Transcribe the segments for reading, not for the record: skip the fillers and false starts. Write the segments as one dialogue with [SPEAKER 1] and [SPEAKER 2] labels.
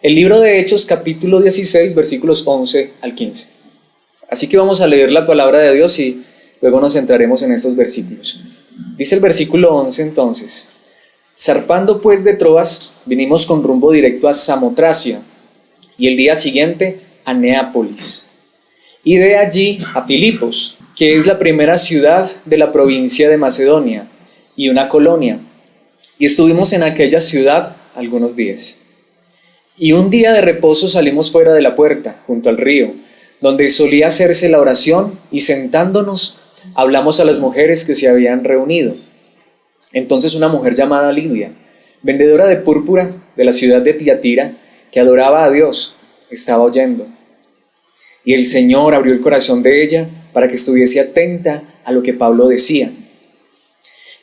[SPEAKER 1] El libro de Hechos, capítulo 16, versículos 11 al 15. Así que vamos a leer la palabra de Dios y luego nos centraremos en estos versículos. Dice el versículo 11 entonces: zarpando pues de Troas, vinimos con rumbo directo a Samotracia y el día siguiente a Neápolis, y de allí a Filipos, que es la primera ciudad de la provincia de Macedonia y una colonia, y estuvimos en aquella ciudad algunos días. Y un día de reposo salimos fuera de la puerta, junto al río, donde solía hacerse la oración, y sentándonos hablamos a las mujeres que se habían reunido. Entonces una mujer llamada Lidia, vendedora de púrpura de la ciudad de Tiatira, que adoraba a Dios, estaba oyendo. Y el Señor abrió el corazón de ella para que estuviese atenta a lo que Pablo decía.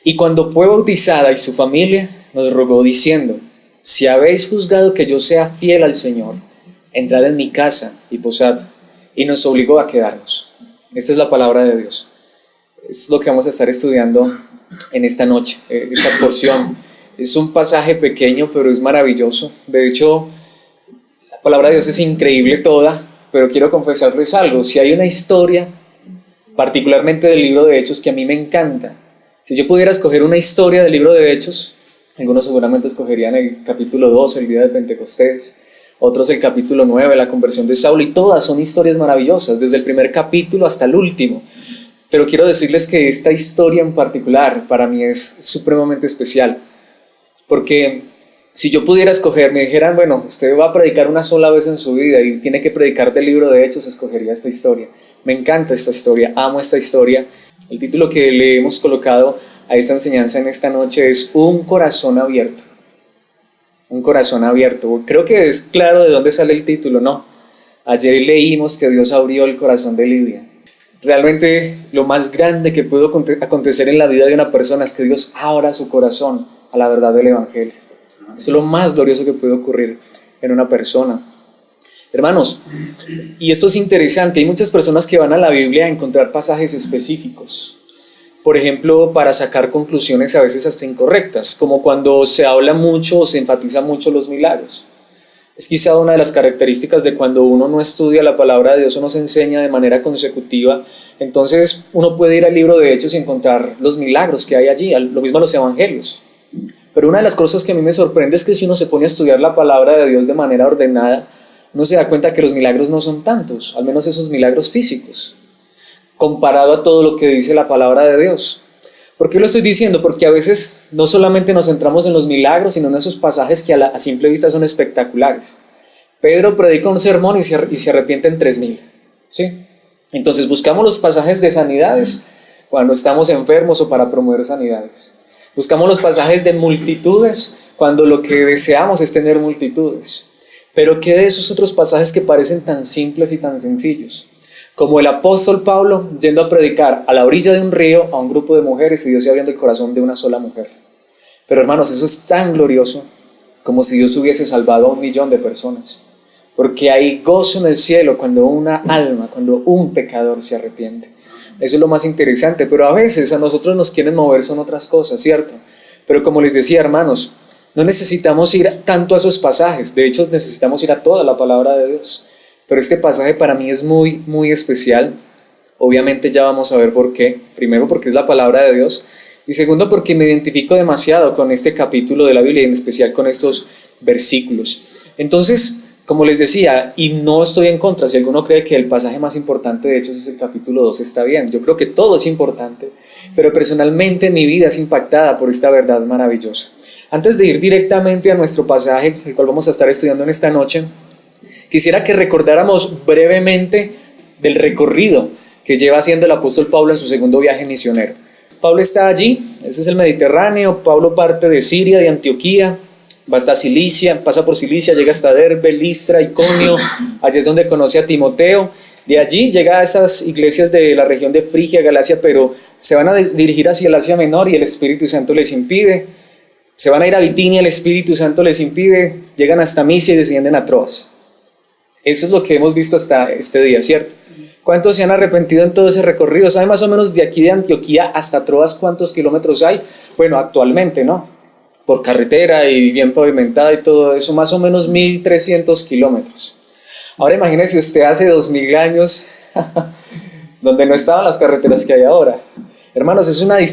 [SPEAKER 1] Y cuando fue bautizada y su familia, nos rogó diciendo: si habéis juzgado que yo sea fiel al Señor, entrad en mi casa y posad. Y nos obligó a quedarnos. Esta es la palabra de Dios. Es lo que vamos a estar estudiando en esta noche, esta porción. Es un pasaje pequeño, pero es maravilloso. De hecho, la palabra de Dios es increíble toda, pero quiero confesarles algo. Si hay una historia, particularmente del libro de Hechos, que a mí me encanta, si yo pudiera escoger una historia del libro de Hechos, algunos seguramente escogerían el capítulo 2, el día de Pentecostés, otros el capítulo 9, la conversión de Saulo, y todas son historias maravillosas, desde el primer capítulo hasta el último. Pero quiero decirles que esta historia en particular para mí es supremamente especial, porque si yo pudiera escoger, me dijeran, bueno, usted va a predicar una sola vez en su vida y tiene que predicar del libro de Hechos, escogería esta historia. Me encanta esta historia, amo esta historia. El título que le hemos colocado a esta enseñanza en esta noche es Un corazón abierto. Un corazón abierto. Creo que es claro de dónde sale el título, ¿no? Ayer leímos que Dios abrió el corazón de Lidia. Realmente lo más grande que puede acontecer en la vida de una persona es que Dios abra su corazón a la verdad del Evangelio. Eso es lo más glorioso que puede ocurrir en una persona. Hermanos, y esto es interesante, hay muchas personas que van a la Biblia a encontrar pasajes específicos. Por ejemplo, para sacar conclusiones a veces hasta incorrectas, como cuando se habla mucho o se enfatiza mucho los milagros. Es quizá una de las características de cuando uno no estudia la palabra de Dios o no se enseña de manera consecutiva. Entonces uno puede ir al libro de Hechos y encontrar los milagros que hay allí, lo mismo los evangelios. Pero una de las cosas que a mí me sorprende es que si uno se pone a estudiar la palabra de Dios de manera ordenada, uno se da cuenta que los milagros no son tantos, al menos esos milagros físicos, comparado a todo lo que dice la palabra de Dios. ¿Por qué lo estoy diciendo? Porque a veces no solamente nos centramos en los milagros, sino en esos pasajes que a simple vista son espectaculares. Pedro predica un sermón y se arrepienten 3,000, ¿sí? Entonces buscamos los pasajes de sanidades cuando estamos enfermos o para promover sanidades. Buscamos los pasajes de multitudes cuando lo que deseamos es tener multitudes. Pero ¿qué de esos otros pasajes que parecen tan simples y tan sencillos? Como el apóstol Pablo yendo a predicar a la orilla de un río a un grupo de mujeres y Dios se abriendo el corazón de una sola mujer. Pero hermanos, eso es tan glorioso como si Dios hubiese salvado a 1,000,000 de personas. Porque hay gozo en el cielo cuando una alma, cuando un pecador se arrepiente. Eso es lo más interesante, pero a veces a nosotros nos quieren mover son otras cosas, ¿cierto? Pero como les decía, hermanos, no necesitamos ir tanto a esos pasajes, de hecho necesitamos ir a toda la palabra de Dios. Pero este pasaje para mí es muy, muy especial. Obviamente ya vamos a ver por qué. Primero porque es la palabra de Dios y segundo porque me identifico demasiado con este capítulo de la Biblia y en especial con estos versículos. Entonces, como les decía, y no estoy en contra, si alguno cree que el pasaje más importante de Hechos es el capítulo 2, está bien. Yo creo que todo es importante, pero personalmente mi vida es impactada por esta verdad maravillosa. Antes de ir directamente a nuestro pasaje, el cual vamos a estar estudiando en esta noche, quisiera que recordáramos brevemente del recorrido que lleva haciendo el apóstol Pablo en su segundo viaje misionero. Pablo está allí, ese es el Mediterráneo. Pablo parte de Siria, de Antioquía, va hasta Cilicia, pasa por Cilicia, llega hasta Derbe, Listra, Iconio, allí es donde conoce a Timoteo. De allí llega a esas iglesias de la región de Frigia, Galacia, pero se van a dirigir hacia el Asia Menor y el Espíritu Santo les impide. Se van a ir a Bitinia, el Espíritu Santo les impide, llegan hasta Misia y descienden a Troas. Eso es lo que hemos visto hasta este día, ¿cierto? ¿Cuántos se han arrepentido en todo ese recorrido? ¿Sabe más o menos de aquí de Antioquía hasta Troas cuántos kilómetros hay? Bueno, actualmente, ¿no? por carretera y bien pavimentada y todo eso, más o menos 1.300 kilómetros. Ahora imagínese usted hace 2.000 años, donde no estaban las carreteras que hay ahora. Hermanos,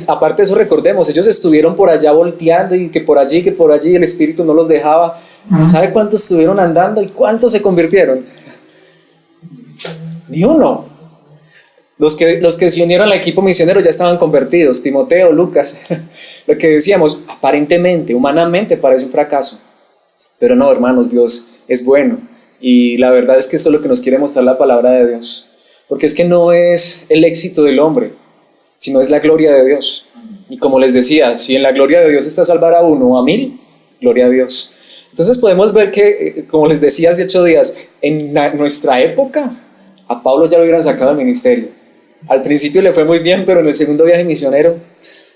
[SPEAKER 1] aparte de eso recordemos, ellos estuvieron por allá volteando y que por allí, el Espíritu no los dejaba. ¿Sabe cuántos estuvieron andando y cuántos se convirtieron? Ni uno. Los que se unieron al equipo misionero ya estaban convertidos, Timoteo, Lucas. Lo que decíamos, aparentemente, humanamente parece un fracaso. Pero no, hermanos, Dios es bueno. Y la verdad es que esto es lo que nos quiere mostrar la palabra de Dios. Porque es que no es el éxito del hombre, sino es la gloria de Dios. Y como les decía, si en la gloria de Dios está salvar a uno o a 1.000, gloria a Dios. Entonces podemos ver que, como les decía hace 8 días, en nuestra época, a Pablo ya lo hubieran sacado del ministerio. Al principio le fue muy bien, pero en el segundo viaje misionero,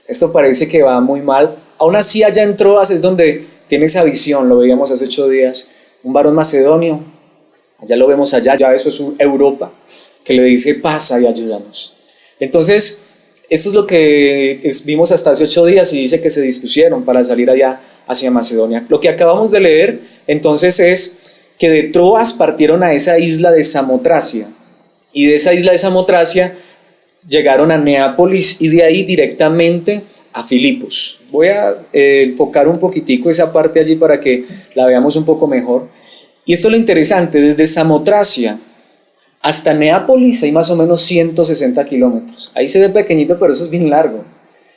[SPEAKER 1] esto parece que va muy mal. Aún así, allá en Troas es donde tiene esa visión, lo veíamos hace 8 días, un varón macedonio, allá lo vemos allá, ya eso es Europa, que le dice, pasa y ayúdanos. Entonces, esto es lo que vimos hasta hace 8 días y dice que se dispusieron para salir allá hacia Macedonia. Lo que acabamos de leer, entonces, es que de Troas partieron a esa isla de Samotracia, y de esa isla de Samotracia llegaron a Neápolis y de ahí directamente a Filipos. Voy a enfocar un poquitico esa parte allí para que la veamos un poco mejor. Y esto es lo interesante, desde Samotracia hasta Neápolis hay más o menos 160 kilómetros. Ahí se ve pequeñito, pero eso es bien largo.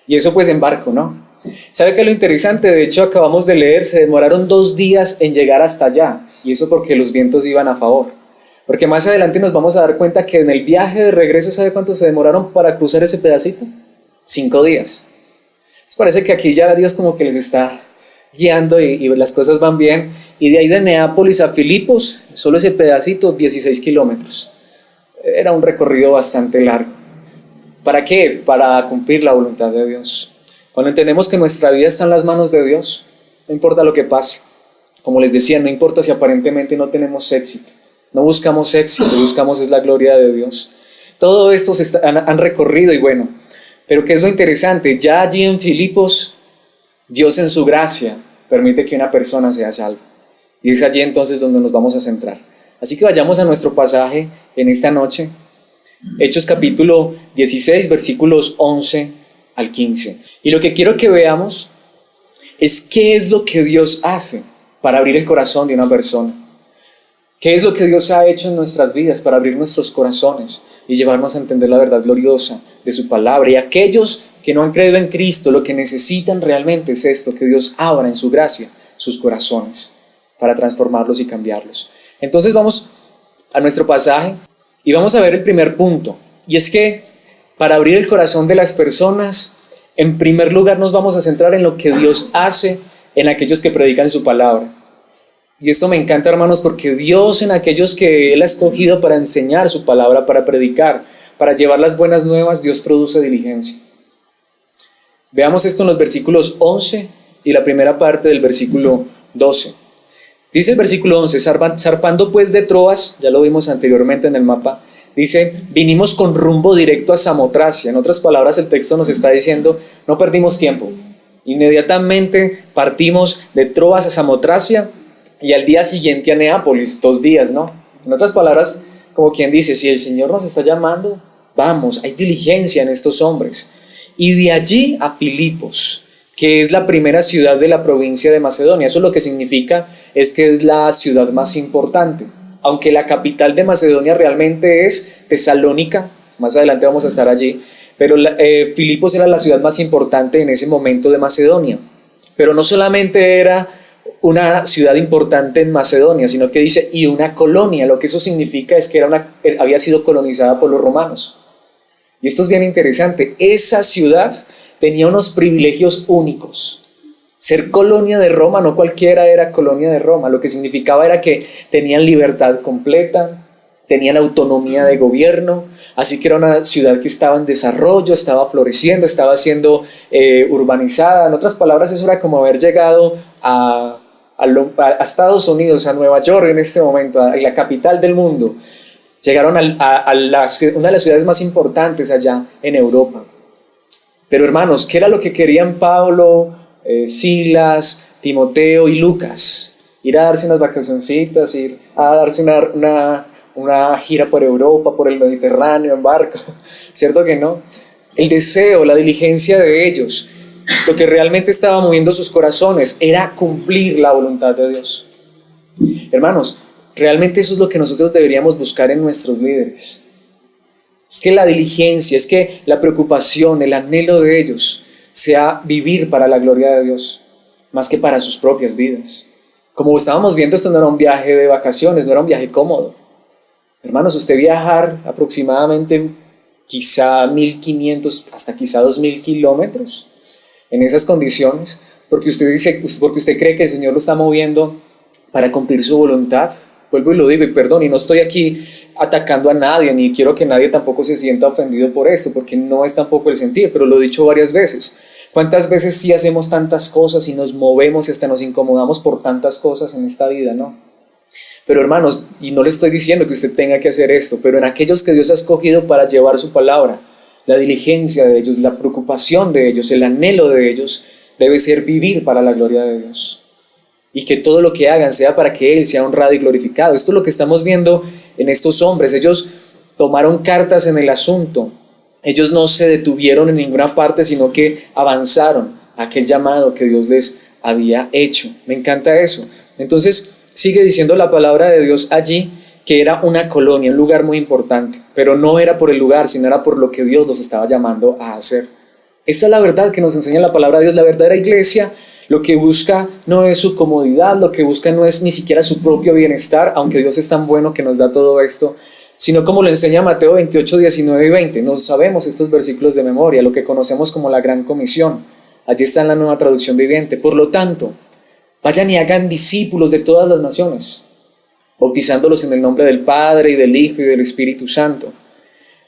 [SPEAKER 1] Y eso pues en barco, ¿no? ¿Sabe qué es lo interesante? De hecho, acabamos de leer, se demoraron 2 días en llegar hasta allá. Y eso porque los vientos iban a favor. Porque más adelante nos vamos a dar cuenta que en el viaje de regreso, ¿sabe cuánto se demoraron para cruzar ese pedacito? 5 días. Les parece que aquí ya Dios como que les está guiando y las cosas van bien. Y de ahí de Neápolis a Filipos, solo ese pedacito, 16 kilómetros. Era un recorrido bastante largo. ¿Para qué? Para cumplir la voluntad de Dios. Cuando entendemos que nuestra vida está en las manos de Dios, no importa lo que pase. Como les decía, no importa si aparentemente no tenemos éxito. No buscamos éxito, buscamos es la gloria de Dios. Todo esto han recorrido y bueno, pero ¿qué es lo interesante? Ya allí en Filipos, Dios en su gracia permite que una persona sea salva. Y es allí entonces donde nos vamos a centrar. Así que vayamos a nuestro pasaje en esta noche. Hechos capítulo 16, versículos 11 al 15. Y lo que quiero que veamos es qué es lo que Dios hace para abrir el corazón de una persona. ¿Qué es lo que Dios ha hecho en nuestras vidas para abrir nuestros corazones y llevarnos a entender la verdad gloriosa de su palabra? Y aquellos que no han creído en Cristo, lo que necesitan realmente es esto, que Dios abra en su gracia sus corazones para transformarlos y cambiarlos. Entonces vamos a nuestro pasaje y vamos a ver el primer punto. Y es que para abrir el corazón de las personas, en primer lugar nos vamos a centrar en lo que Dios hace en aquellos que predican su palabra. Y esto me encanta, hermanos, porque Dios en aquellos que Él ha escogido para enseñar su palabra, para predicar, para llevar las buenas nuevas, Dios produce diligencia. Veamos esto en los versículos 11 y la primera parte del versículo 12. Dice el versículo 11, zarpando pues de Troas, ya lo vimos anteriormente en el mapa, dice, vinimos con rumbo directo a Samotracia. En otras palabras, el texto nos está diciendo, no perdimos tiempo. Inmediatamente partimos de Troas a Samotracia, y al día siguiente a Neápolis, 2 días, ¿no? En otras palabras, como quien dice, si el Señor nos está llamando, vamos, hay diligencia en estos hombres. Y de allí a Filipos, que es la primera ciudad de la provincia de Macedonia. Eso lo que significa es que es la ciudad más importante. Aunque la capital de Macedonia realmente es Tesalónica, más adelante vamos a estar allí, pero Filipos era la ciudad más importante en ese momento de Macedonia. Pero no solamente era una ciudad importante en Macedonia, sino que dice, y una colonia. Lo que eso significa es que había sido colonizada por los romanos. Y esto es bien interesante. Esa ciudad tenía unos privilegios únicos. Ser colonia de Roma, no cualquiera era colonia de Roma. Lo que significaba era que tenían libertad completa, tenían autonomía de gobierno, así que era una ciudad que estaba en desarrollo, estaba floreciendo, estaba siendo urbanizada. En otras palabras, eso era como haber llegado a Estados Unidos, a Nueva York en este momento, a la capital del mundo. Llegaron a una de las ciudades más importantes allá en Europa. Pero hermanos, ¿qué era lo que querían Pablo, Silas, Timoteo y Lucas. Ir a darse unas vacacioncitas, ir a darse una gira por Europa, por el Mediterráneo en barco, ¿cierto que no? El deseo, la diligencia de ellos, lo que realmente estaba moviendo sus corazones era cumplir la voluntad de Dios. Hermanos, realmente eso es lo que nosotros deberíamos buscar en nuestros líderes. Es que la diligencia, es que la preocupación, el anhelo de ellos sea vivir para la gloria de Dios, más que para sus propias vidas. Como estábamos viendo, esto no era un viaje de vacaciones, no era un viaje cómodo. Hermanos, usted viajar aproximadamente quizá 1.500 hasta quizá 2.000 kilómetros en esas condiciones, porque usted cree que el Señor lo está moviendo para cumplir su voluntad. Vuelvo y lo digo, y perdón, y no estoy aquí atacando a nadie, ni quiero que nadie tampoco se sienta ofendido por esto, porque no es tampoco el sentir, pero lo he dicho varias veces. ¿Cuántas veces sí hacemos tantas cosas y nos movemos y hasta nos incomodamos por tantas cosas en esta vida, no? Pero hermanos, y no le estoy diciendo que usted tenga que hacer esto, pero en aquellos que Dios ha escogido para llevar su palabra, la diligencia de ellos, la preocupación de ellos, el anhelo de ellos, debe ser vivir para la gloria de Dios. Y que todo lo que hagan sea para que Él sea honrado y glorificado. Esto es lo que estamos viendo en estos hombres. Ellos tomaron cartas en el asunto. Ellos no se detuvieron en ninguna parte, sino que avanzaron a aquel llamado que Dios les había hecho. Me encanta eso. Entonces, sigue diciendo la palabra de Dios allí que era una colonia, un lugar muy importante, pero no era por el lugar, sino era por lo que Dios los estaba llamando a hacer. Esta es la verdad que nos enseña la palabra de Dios. La verdadera iglesia lo que busca no es su comodidad, lo que busca no es ni siquiera su propio bienestar, aunque Dios es tan bueno que nos da todo esto, sino como lo enseña Mateo 28, 19 y 20. No sabemos estos versículos de memoria, lo que conocemos como la Gran Comisión. Allí está en la Nueva Traducción Viviente. Por lo tanto, vayan y hagan discípulos de todas las naciones, bautizándolos en el nombre del Padre y del Hijo y del Espíritu Santo.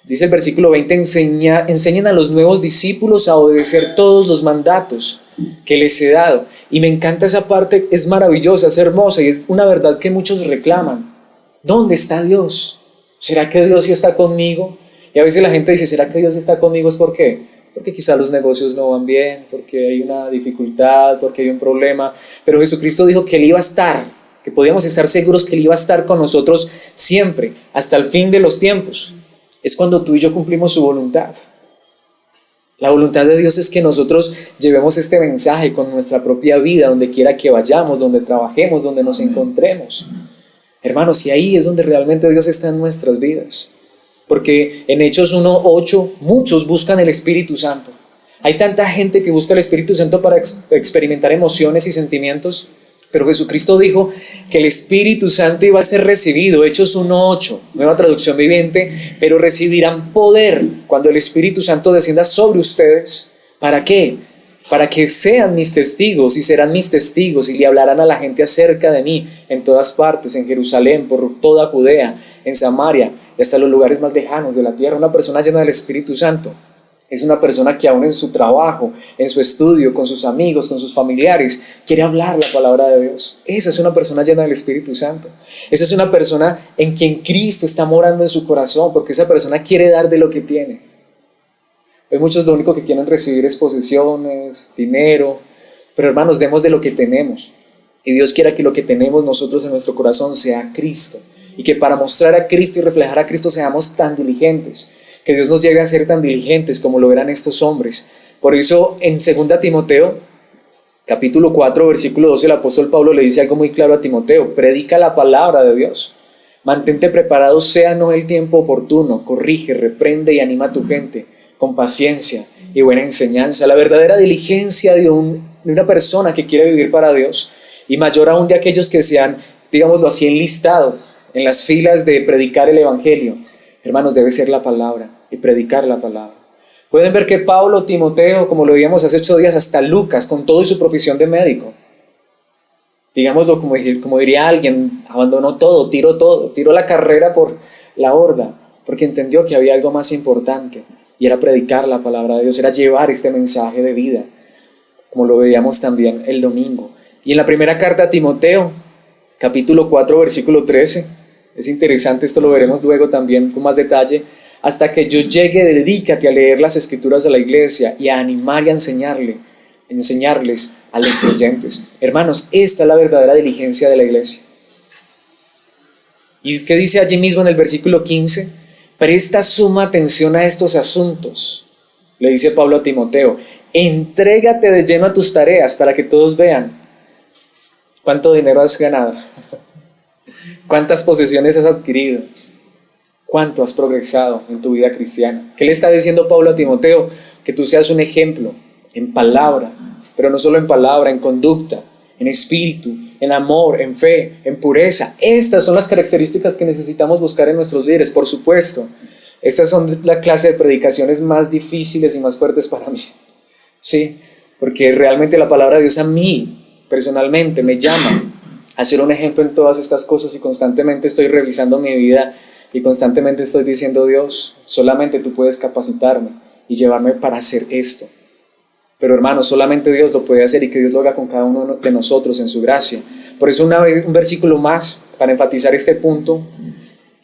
[SPEAKER 1] Dice el versículo 20, enseñen a los nuevos discípulos a obedecer todos los mandatos que les he dado. Y me encanta esa parte, es maravillosa, es hermosa y es una verdad que muchos reclaman. ¿Dónde está Dios? ¿Será que Dios sí está conmigo? Y a veces la gente dice, ¿será que Dios está conmigo? ¿Es por qué? Porque quizás los negocios no van bien, porque hay una dificultad, porque hay un problema. Pero Jesucristo dijo que Él iba a estar, que podíamos estar seguros que Él iba a estar con nosotros siempre, hasta el fin de los tiempos. Es cuando tú y yo cumplimos su voluntad. La voluntad de Dios es que nosotros llevemos este mensaje con nuestra propia vida, donde quiera que vayamos, donde trabajemos, donde nos encontremos. Hermanos, y ahí es donde realmente Dios está en nuestras vidas. Porque en Hechos 1:8 muchos buscan el Espíritu Santo. Hay tanta gente que busca el Espíritu Santo para experimentar emociones y sentimientos, pero Jesucristo dijo que el Espíritu Santo iba a ser recibido. Hechos 1:8, Nueva Traducción Viviente, pero recibirán poder cuando el Espíritu Santo descienda sobre ustedes. ¿Para qué? Para que sean mis testigos, y serán mis testigos, y le hablarán a la gente acerca de mí en todas partes, en Jerusalén, por toda Judea, en Samaria, y hasta los lugares más lejanos de la tierra. Una persona llena del Espíritu Santo es una persona que aún en su trabajo, en su estudio, con sus amigos, con sus familiares, quiere hablar la palabra de Dios. Esa es una persona llena del Espíritu Santo. Esa es una persona en quien Cristo está morando en su corazón, porque esa persona quiere dar de lo que tiene. Hay muchos lo único que quieren recibir es posesiones, dinero, pero hermanos, demos de lo que tenemos. Y Dios quiera que lo que tenemos nosotros en nuestro corazón sea Cristo, y que para mostrar a Cristo y reflejar a Cristo seamos tan diligentes, que Dios nos lleve a ser tan diligentes como lo eran estos hombres. Por eso en 2 Timoteo, capítulo 4, versículo 12, el apóstol Pablo le dice algo muy claro a Timoteo: predica la palabra de Dios, mantente preparado, sea no el tiempo oportuno, corrige, reprende y anima a tu gente con paciencia y buena enseñanza. La verdadera diligencia de una persona que quiere vivir para Dios, y mayor aún de aquellos que se han, digámoslo así, enlistado en las filas de predicar el evangelio, hermanos, debe ser la palabra y predicar la palabra. Pueden ver que Pablo, Timoteo, como lo vimos hace 8 días, hasta Lucas, con todo y su profesión de médico, digámoslo como diría alguien, abandonó todo, tiró la carrera por la borda, porque entendió que había algo más importante, y era predicar la palabra de Dios, era llevar este mensaje de vida, como lo veíamos también el domingo. Y en la primera carta a Timoteo, capítulo 4, versículo 13, es interesante, esto lo veremos luego también con más detalle: hasta que yo llegue, dedícate a leer las escrituras de la iglesia y a animar y a enseñarles a los creyentes. Hermanos, esta es la verdadera diligencia de la iglesia. ¿Y qué dice allí mismo en el versículo 15? Presta suma atención a estos asuntos, le dice Pablo a Timoteo. Entrégate de lleno a tus tareas para que todos vean cuánto dinero has ganado, cuántas posesiones has adquirido, cuánto has progresado en tu vida cristiana. ¿Qué le está diciendo Pablo a Timoteo? Que tú seas un ejemplo en palabra, pero no solo en palabra, en conducta, en espíritu, en amor, en fe, en pureza. Estas son las características que necesitamos buscar en nuestros líderes, por supuesto. Estas son la clase de predicaciones más difíciles y más fuertes para mí. Sí, porque realmente la palabra de Dios a mí, personalmente, me llama a ser un ejemplo en todas estas cosas y constantemente estoy revisando mi vida y constantemente estoy diciendo, Dios, solamente tú puedes capacitarme y llevarme para hacer esto. Pero hermanos, solamente Dios lo puede hacer y que Dios lo haga con cada uno de nosotros en su gracia. Por eso un versículo más para enfatizar este punto.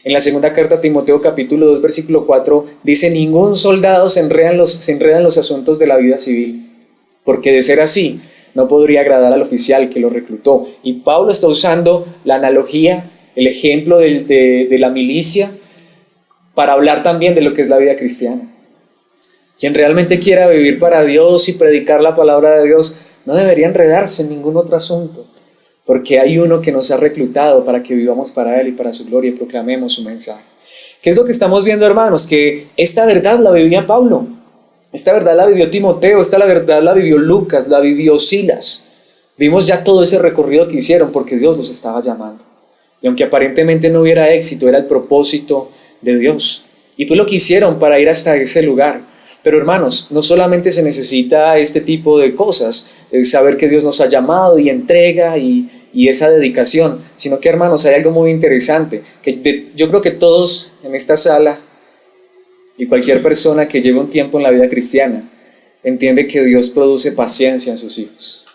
[SPEAKER 1] En la segunda carta a Timoteo capítulo 2 versículo 4 dice: ningún soldado se enreda en los asuntos de la vida civil, porque de ser así no podría agradar al oficial que lo reclutó. Y Pablo está usando la analogía, el ejemplo de la milicia para hablar también de lo que es la vida cristiana. Quien realmente quiera vivir para Dios y predicar la palabra de Dios no debería enredarse en ningún otro asunto, porque hay uno que nos ha reclutado para que vivamos para Él y para su gloria y proclamemos su mensaje. ¿Qué es lo que estamos viendo, hermanos? Que esta verdad la vivía Pablo, esta verdad la vivió Timoteo, esta verdad la vivió Lucas, la vivió Silas. Vimos ya todo ese recorrido que hicieron porque Dios los estaba llamando. Y aunque aparentemente no hubiera éxito, era el propósito de Dios. Y fue lo que hicieron para ir hasta ese lugar. Pero hermanos, no solamente se necesita este tipo de cosas, saber que Dios nos ha llamado y entrega y esa dedicación, sino que, hermanos, hay algo muy interesante, que yo creo que todos en esta sala y cualquier persona que lleve un tiempo en la vida cristiana entiende que Dios produce paciencia en sus hijos.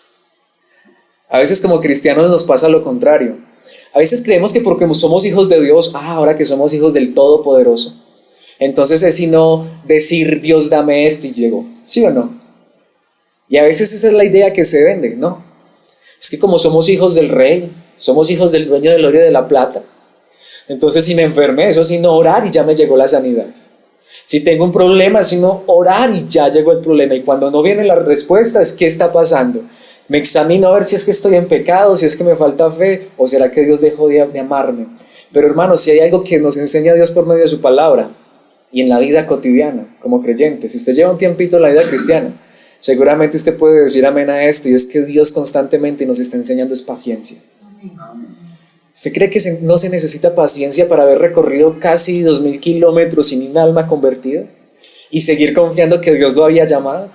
[SPEAKER 1] A veces como cristianos nos pasa lo contrario. A veces creemos que porque somos hijos de Dios, ahora que somos hijos del Todopoderoso, entonces es sino decir, Dios, dame esto y llegó. ¿Sí o no? Y a veces esa es la idea que se vende, ¿no? Es que como somos hijos del rey, somos hijos del dueño del oro y de la plata, entonces si me enfermé, eso es sino orar y ya me llegó la sanidad. Si tengo un problema, es sino orar y ya llegó el problema. Y cuando no viene la respuesta, es ¿qué está pasando? Me examino a ver si es que estoy en pecado, si es que me falta fe, o será que Dios dejó de amarme. Pero hermanos, si hay algo que nos enseña Dios por medio de su palabra, y en la vida cotidiana, como creyente, si usted lleva un tiempito en la vida cristiana, seguramente usted puede decir amén a esto, y es que Dios constantemente nos está enseñando es paciencia. ¿Usted cree que no se necesita paciencia para haber recorrido casi 2000 kilómetros sin un alma convertida y seguir confiando que Dios lo había llamado?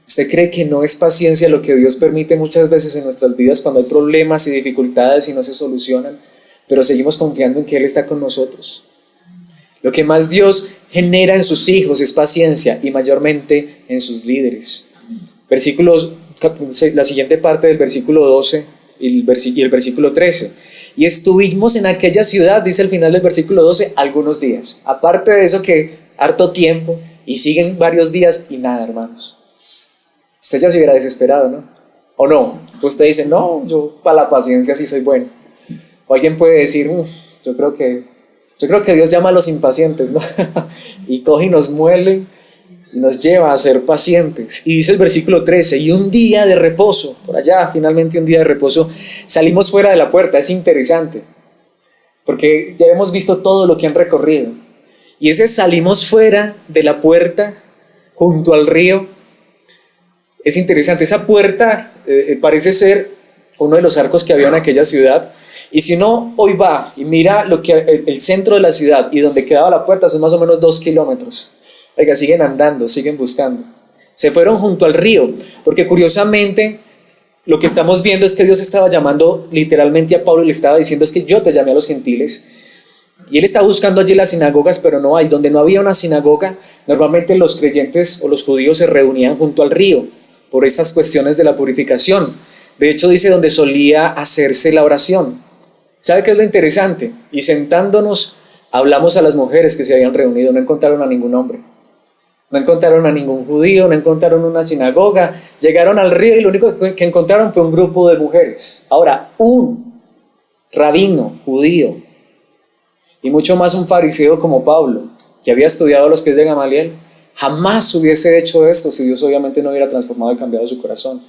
[SPEAKER 1] ¿Usted cree que no es paciencia lo que Dios permite muchas veces en nuestras vidas cuando hay problemas y dificultades y no se solucionan, pero seguimos confiando en que Él está con nosotros? Lo que más Dios genera en sus hijos es paciencia y mayormente en sus líderes. La siguiente parte del versículo 12 y el versículo 13. Y estuvimos en aquella ciudad, dice el final del versículo 12, algunos días. Aparte de eso que harto tiempo y siguen varios días y nada, hermanos. Usted ya se hubiera desesperado, ¿no? ¿O no? Usted dice, no, yo para la paciencia sí soy bueno. O alguien puede decir, yo creo que Dios llama a los impacientes, ¿no? Y coge y nos muele y nos lleva a ser pacientes. Y dice el versículo 13, y un día de reposo, por allá finalmente un día de reposo, salimos fuera de la puerta. Es interesante, porque ya hemos visto todo lo que han recorrido. Y ese salimos fuera de la puerta junto al río. Es interesante, esa puerta parece ser uno de los arcos que había en aquella ciudad. Y si uno hoy va y mira lo que el centro de la ciudad y donde quedaba la puerta son más o menos 2 kilómetros. Oiga, siguen andando, siguen buscando. Se fueron junto al río, porque curiosamente lo que estamos viendo es que Dios estaba llamando literalmente a Pablo y le estaba diciendo es que yo te llamé a los gentiles. Y él está buscando allí las sinagogas, pero no hay. Donde no había una sinagoga, normalmente los creyentes o los judíos se reunían junto al río por estas cuestiones de la purificación. De hecho dice donde solía hacerse la oración. ¿Sabe qué es lo interesante? Y sentándonos, hablamos a las mujeres que se habían reunido, no encontraron a ningún hombre. No encontraron a ningún judío, no encontraron una sinagoga. Llegaron al río y lo único que encontraron fue un grupo de mujeres. Ahora, un rabino judío y mucho más un fariseo como Pablo, que había estudiado a los pies de Gamaliel, jamás hubiese hecho esto si Dios obviamente no hubiera transformado y cambiado su corazón.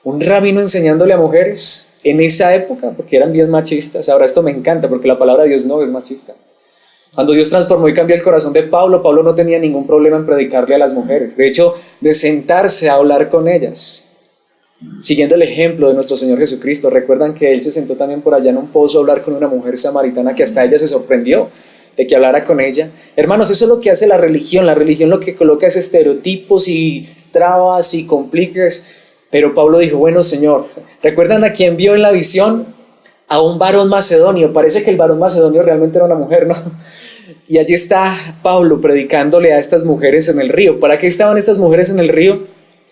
[SPEAKER 1] Un rabino enseñándole a mujeres en esa época, porque eran bien machistas. Ahora esto me encanta porque la palabra de Dios no es machista. Cuando Dios transformó y cambió el corazón de Pablo, Pablo no tenía ningún problema en predicarle a las mujeres. De hecho, de sentarse a hablar con ellas, siguiendo el ejemplo de nuestro Señor Jesucristo. Recuerdan que Él se sentó también por allá en un pozo a hablar con una mujer samaritana que hasta ella se sorprendió de que hablara con ella. Hermanos, eso es lo que hace la religión. La religión lo que coloca es estereotipos y trabas y compliques. Pero Pablo dijo, bueno, Señor, ¿recuerdan a quién vio en la visión? A un varón macedonio. Parece que el varón macedonio realmente era una mujer, ¿no? Y allí está Pablo predicándole a estas mujeres en el río. ¿Para qué estaban estas mujeres en el río?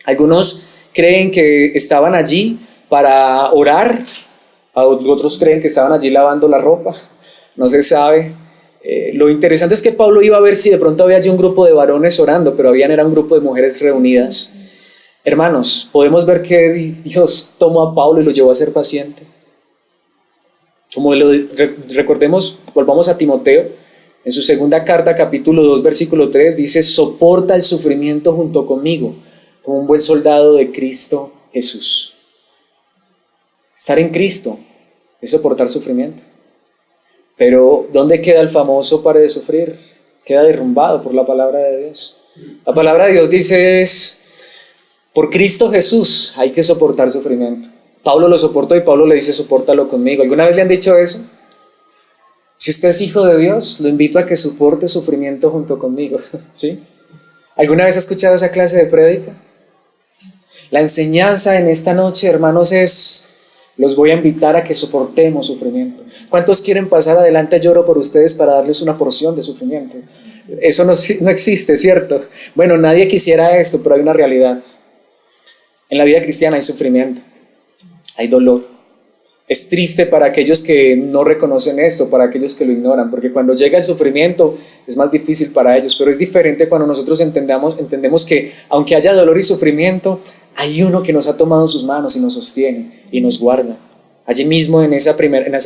[SPEAKER 1] Algunos creen que estaban allí para orar, otros creen que estaban allí lavando la ropa, no se sabe. Lo interesante es que Pablo iba a ver si de pronto había allí un grupo de varones orando, pero era un grupo de mujeres reunidas. Hermanos, podemos ver que Dios tomó a Pablo y lo llevó a ser paciente. Como recordemos, volvamos a Timoteo. En su segunda carta, capítulo 2, versículo 3, dice, soporta el sufrimiento junto conmigo, como un buen soldado de Cristo Jesús. Estar en Cristo es soportar sufrimiento. Pero, ¿dónde queda el famoso pare de sufrir? Queda derrumbado por la palabra de Dios. La palabra de Dios dice por Cristo Jesús hay que soportar sufrimiento. Pablo lo soportó y Pablo le dice, sopórtalo conmigo. ¿Alguna vez le han dicho eso? Si usted es hijo de Dios, lo invito a que soporte sufrimiento junto conmigo, ¿sí? ¿Alguna vez ha escuchado esa clase de prédica? La enseñanza en esta noche, hermanos, los voy a invitar a que soportemos sufrimiento. ¿Cuántos quieren pasar adelante? Lloro por ustedes para darles una porción de sufrimiento. Eso no existe, ¿cierto? Bueno, nadie quisiera esto, pero hay una realidad. En la vida cristiana hay sufrimiento, hay dolor. Es triste para aquellos que no reconocen esto, para aquellos que lo ignoran, porque cuando llega el sufrimiento es más difícil para ellos, pero es diferente cuando nosotros entendemos que aunque haya dolor y sufrimiento, hay uno que nos ha tomado en sus manos y nos sostiene y nos guarda. Allí mismo en esa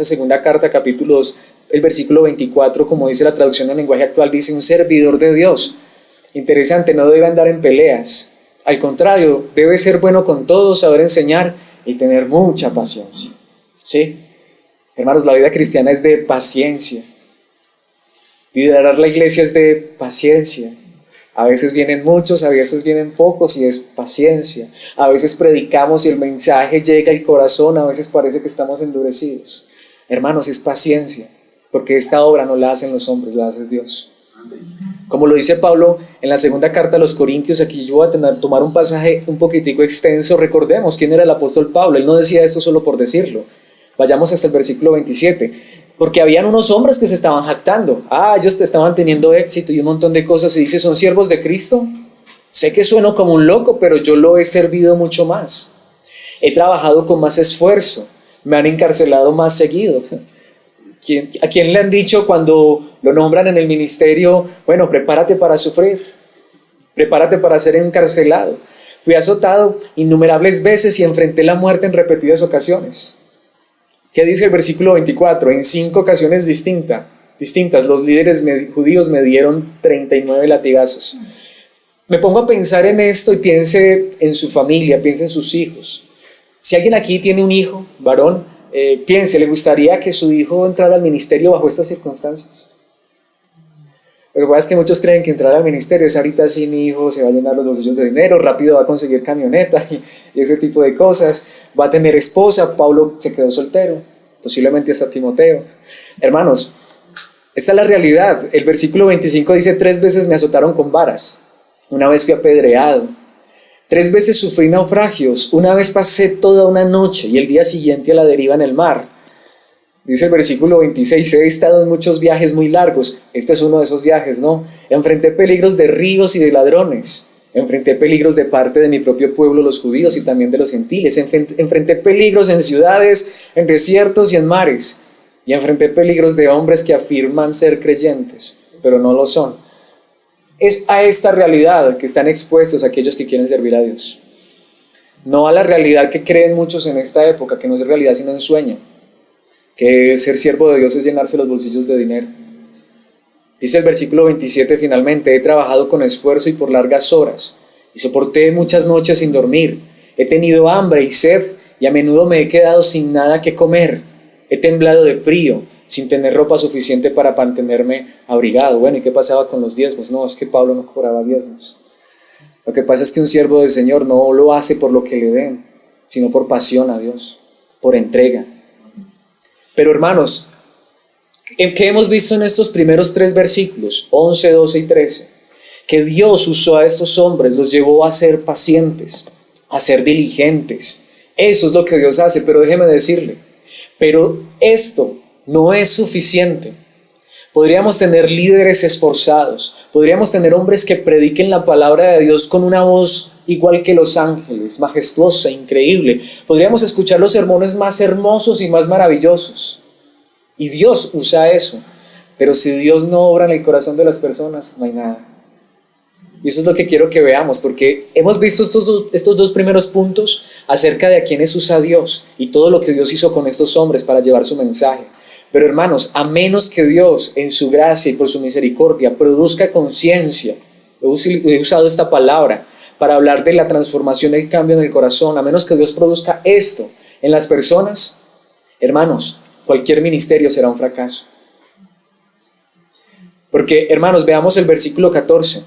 [SPEAKER 1] segunda carta, capítulo 2, el versículo 24, como dice la traducción del lenguaje actual, dice un servidor de Dios. Interesante, no debe andar en peleas. Al contrario, debe ser bueno con todos, saber enseñar y tener mucha paciencia. ¿Sí? Hermanos, la vida cristiana es de paciencia. Liderar la iglesia es de paciencia. A veces vienen muchos, a veces vienen pocos y es paciencia. A veces predicamos y el mensaje llega al corazón, a veces parece que estamos endurecidos. Hermanos, es paciencia, porque esta obra no la hacen los hombres, la hace Dios. Como lo dice Pablo en la segunda carta a los Corintios, aquí yo voy a tomar un pasaje un poquitico extenso. Recordemos quién era el apóstol Pablo, él no decía esto solo por decirlo. Vayamos hasta el versículo 27, porque habían unos hombres que se estaban jactando. Ellos estaban teniendo éxito y un montón de cosas. Y dice, ¿son siervos de Cristo? Sé que sueno como un loco, pero yo lo he servido mucho más. He trabajado con más esfuerzo, me han encarcelado más seguido. ¿A quién le han dicho cuando lo nombran en el ministerio? Bueno, prepárate para sufrir, prepárate para ser encarcelado. Fui azotado innumerables veces y enfrenté la muerte en repetidas ocasiones. ¿Qué dice el versículo 24? En 5 ocasiones distintas, los líderes judíos me dieron 39 latigazos. Me pongo a pensar en esto y piense en su familia, piense en sus hijos. Si alguien aquí tiene un hijo, varón, piense, ¿le gustaría que su hijo entrara al ministerio bajo estas circunstancias? Lo que pasa es que muchos creen que entrar al ministerio es ahorita sí mi hijo se va a llenar los bolsillos de dinero, rápido va a conseguir camioneta y ese tipo de cosas, va a tener esposa. Pablo se quedó soltero, posiblemente hasta Timoteo. Hermanos, esta es la realidad. El versículo 25 dice, 3 veces me azotaron con varas, una vez fui apedreado, 3 veces sufrí naufragios, una vez pasé toda una noche y el día siguiente a la deriva en el mar. Dice el versículo 26, he estado en muchos viajes muy largos. Este es uno de esos viajes, ¿no? Enfrenté peligros de ríos y de ladrones. Enfrenté peligros de parte de mi propio pueblo, los judíos, y también de los gentiles. Enfrenté peligros en ciudades, en desiertos y en mares. Y enfrenté peligros de hombres que afirman ser creyentes, pero no lo son. Es a esta realidad que están expuestos aquellos que quieren servir a Dios. No a la realidad que creen muchos en esta época, que no es realidad sino un sueño, que ser siervo de Dios es llenarse los bolsillos de dinero. Dice el versículo 27 finalmente: he trabajado con esfuerzo y por largas horas, y soporté muchas noches sin dormir. He tenido hambre y sed, y a menudo me he quedado sin nada que comer. He temblado de frío, sin tener ropa suficiente para mantenerme abrigado. Bueno, ¿y qué pasaba con los diezmos? No, es que Pablo no cobraba diezmos. Lo que pasa es que un siervo del Señor no lo hace por lo que le den, sino por pasión a Dios, por entrega. Pero hermanos, ¿qué hemos visto en estos primeros 3 versículos, 11, 12 y 13? Que Dios usó a estos hombres, los llevó a ser pacientes, a ser diligentes. Eso es lo que Dios hace, pero déjeme decirle, pero esto no es suficiente. Podríamos tener líderes esforzados, podríamos tener hombres que prediquen la palabra de Dios con una voz igual que los ángeles, majestuosa, increíble. Podríamos escuchar los sermones más hermosos y más maravillosos. Y Dios usa eso. Pero si Dios no obra en el corazón de las personas, no hay nada. Y eso es lo que quiero que veamos, porque hemos visto estos dos primeros puntos acerca de a quiénes usa Dios y todo lo que Dios hizo con estos hombres para llevar su mensaje. Pero hermanos, a menos que Dios en su gracia y por su misericordia produzca conciencia, he usado esta palabra para hablar de la transformación, el cambio en el corazón, a menos que Dios produzca esto en las personas, hermanos, cualquier ministerio será un fracaso. Porque, hermanos, veamos el versículo 14.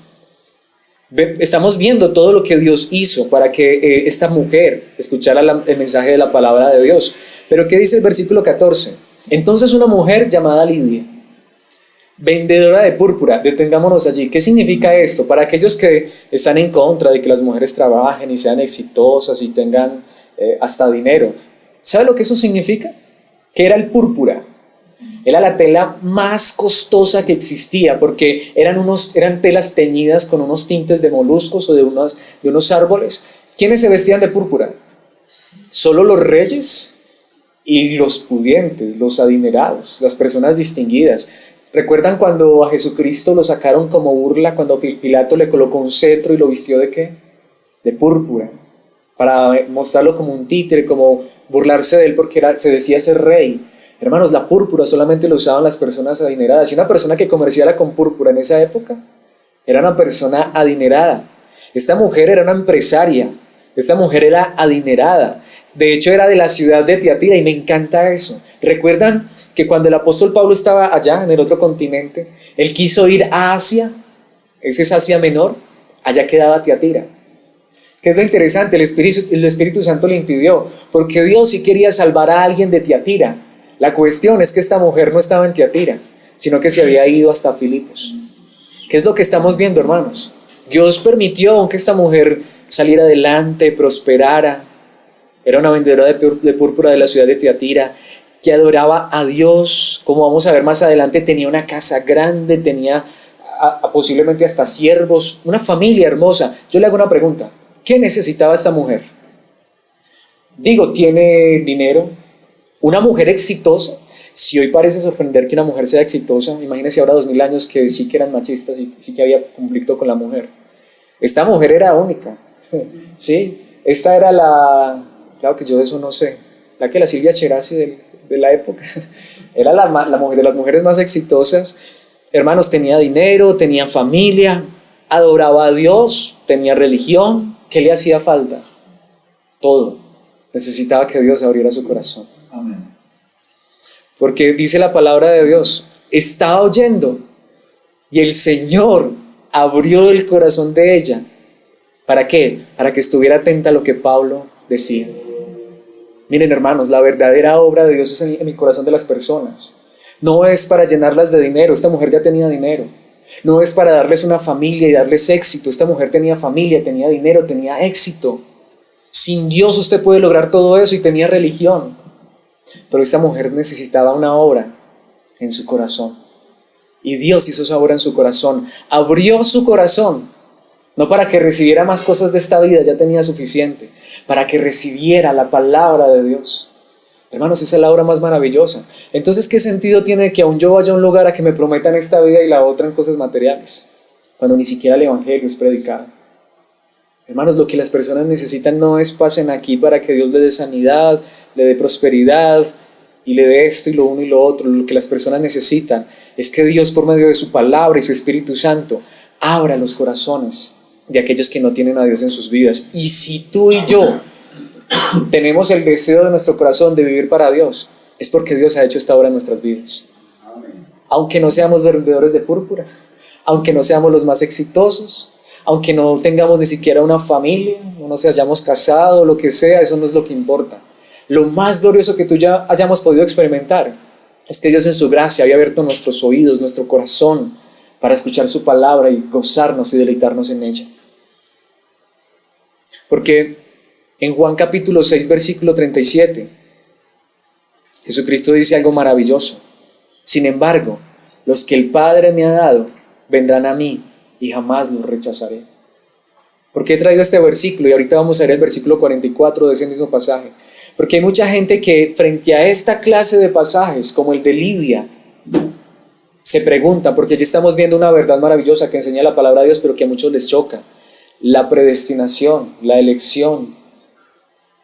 [SPEAKER 1] Estamos viendo todo lo que Dios hizo para que esta mujer escuchara el mensaje de la palabra de Dios. Pero ¿qué dice el versículo 14? Entonces una mujer llamada Lidia, vendedora de púrpura, detengámonos allí. ¿Qué significa esto? Para aquellos que están en contra de que las mujeres trabajen y sean exitosas y tengan hasta dinero, ¿sabe lo que eso significa? ¿Qué era el púrpura? Era la tela más costosa que existía, porque eran telas teñidas con unos tintes de moluscos o de unos árboles. ¿Quiénes se vestían de púrpura? Solo los reyes y los pudientes, los adinerados, las personas distinguidas. ¿Recuerdan cuando a Jesucristo lo sacaron como burla, cuando Pilato le colocó un cetro y lo vistió de qué? De púrpura, para mostrarlo como un títere, como burlarse de él porque se decía ser rey. Hermanos, la púrpura solamente lo usaban las personas adineradas, y una persona que comerciara con púrpura en esa época era una persona adinerada. Esta mujer era una empresaria, esta mujer era adinerada. De hecho, era de la ciudad de Tiatira, y me encanta eso. ¿Recuerdan que cuando el apóstol Pablo estaba allá en el otro continente, él quiso ir a Asia? Ese es Asia Menor, allá quedaba Tiatira. ¿Qué es lo interesante? El Espíritu Santo le impidió, porque Dios sí quería salvar a alguien de Tiatira. La cuestión es que esta mujer no estaba en Tiatira, sino que se había ido hasta Filipos. ¿Qué es lo que estamos viendo, hermanos? Dios permitió que esta mujer saliera adelante, prosperara. Era una vendedora de púrpura de la ciudad de Tiatira, que adoraba a Dios. Como vamos a ver más adelante, tenía una casa grande, tenía posiblemente hasta siervos, una familia hermosa. Yo le hago una pregunta: ¿qué necesitaba esta mujer? Digo, ¿tiene dinero? Una mujer exitosa. Si hoy parece sorprender que una mujer sea exitosa, imagínense ahora 2000 años que sí que eran machistas y sí que había conflicto con la mujer. Esta mujer era única, ¿sí? Esta era claro que yo de eso no sé, la Silvia Cherasi de la época. Era la mujer de las mujeres más exitosas. Hermanos, tenía dinero, tenía familia, adoraba a Dios, tenía religión. ¿Qué le hacía falta? Todo. Necesitaba que Dios abriera su corazón. Amén. Porque dice la palabra de Dios, estaba oyendo y el Señor abrió el corazón de ella. ¿Para qué? Para que estuviera atenta a lo que Pablo decía. Miren, hermanos, la verdadera obra de Dios es en el corazón de las personas. No es para llenarlas de dinero. Esta mujer ya tenía dinero. No es para darles una familia y darles éxito. Esta mujer tenía familia, tenía dinero, tenía éxito. Sin Dios usted puede lograr todo eso, y tenía religión. Pero esta mujer necesitaba una obra en su corazón. Y Dios hizo esa obra en su corazón. Abrió su corazón. No para que recibiera más cosas de esta vida, ya tenía suficiente. Para que recibiera la palabra de Dios. Hermanos, esa es la obra más maravillosa. Entonces, ¿qué sentido tiene que aún yo vaya a un lugar a que me prometan esta vida y la otra en cosas materiales? cuando ni siquiera el evangelio es predicado. Hermanos, lo que las personas necesitan no es pasen aquí para que Dios le dé sanidad, le dé prosperidad y le dé esto y lo uno y lo otro. Lo que las personas necesitan es que Dios, por medio de su palabra y su Espíritu Santo, abra los corazones de aquellos que no tienen a Dios en sus vidas. Y si tú y yo tenemos el deseo de nuestro corazón de vivir para Dios, es porque Dios ha hecho esta obra en nuestras vidas. Aunque no seamos vendedores de púrpura, aunque no seamos los más exitosos, aunque no tengamos ni siquiera una familia, no nos hayamos casado, lo que sea, eso no es lo que importa. Lo más glorioso que tú ya hayamos podido experimentar es que Dios en su gracia había abierto nuestros oídos, nuestro corazón, para escuchar su palabra y gozarnos y deleitarnos en ella. Porque en Juan capítulo 6, versículo 37, Jesucristo dice algo maravilloso. Sin embargo, los que el Padre me ha dado vendrán a mí y jamás los rechazaré. ¿Por qué he traído este versículo? Y ahorita vamos a ver el versículo 44 de ese mismo pasaje. Porque hay mucha gente que frente a esta clase de pasajes, como el de Lidia, se preguntan, porque allí estamos viendo una verdad maravillosa que enseña la palabra de Dios, pero que a muchos les choca. La predestinación, la elección.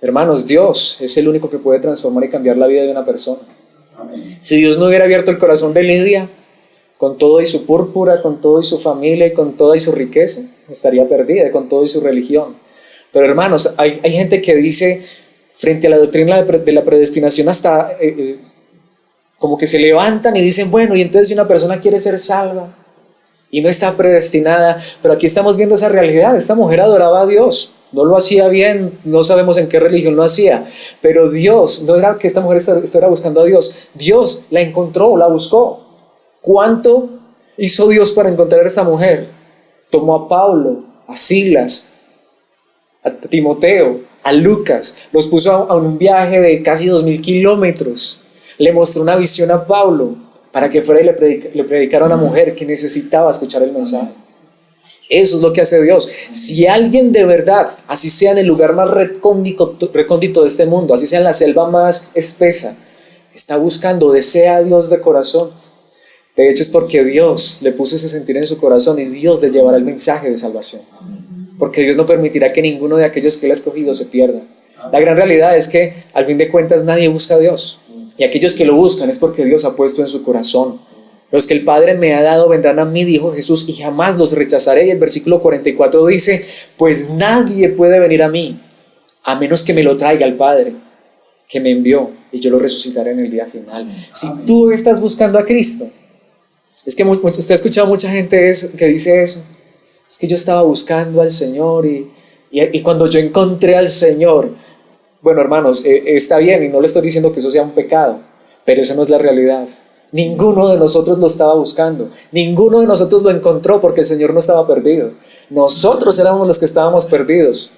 [SPEAKER 1] Hermanos, Dios es el único que puede transformar y cambiar la vida de una persona. Amén. Si Dios no hubiera abierto el corazón de Lidia, con todo y su púrpura, con todo y su familia y con toda y su riqueza, estaría perdida, con todo y su religión. Pero hermanos, hay gente que dice, frente a la doctrina de la predestinación, hasta como que se levantan y dicen, bueno, y entonces si una persona quiere ser salva y no está predestinada, pero aquí estamos viendo esa realidad. Esta mujer adoraba a Dios, no lo hacía bien, no sabemos en qué religión lo hacía, pero Dios, no era que esta mujer estuviera buscando a Dios, Dios la encontró, la buscó. ¿Cuánto hizo Dios para encontrar a esa mujer? Tomó a Pablo, a Silas, a Timoteo, a Lucas, los puso a un viaje de casi 2000 kilómetros, le mostró una visión a Pablo para que fuera y le predicara a una mujer que necesitaba escuchar el mensaje. Eso es lo que hace Dios. Si alguien de verdad, así sea en el lugar más recóndito de este mundo, así sea en la selva más espesa, está buscando, desea a Dios de corazón, de hecho es porque Dios le puso ese sentir en su corazón y Dios le llevará el mensaje de salvación. Porque Dios no permitirá que ninguno de aquellos que Él ha escogido se pierda. La gran realidad es que al fin de cuentas nadie busca a Dios. Y aquellos que lo buscan es porque Dios ha puesto en su corazón. Los que el Padre me ha dado vendrán a mí, dijo Jesús, y jamás los rechazaré. Y el versículo 44 dice, pues nadie puede venir a mí, a menos que me lo traiga el Padre, que me envió, y yo lo resucitaré en el día final. Si tú estás buscando a Cristo, es que usted ha escuchado mucha gente que dice eso, es que yo estaba buscando al Señor y cuando yo encontré al Señor, bueno hermanos, está bien y no le estoy diciendo que eso sea un pecado, pero esa no es la realidad. Ninguno de nosotros lo estaba buscando, ninguno de nosotros lo encontró porque el Señor no estaba perdido. Nosotros éramos los que estábamos perdidos.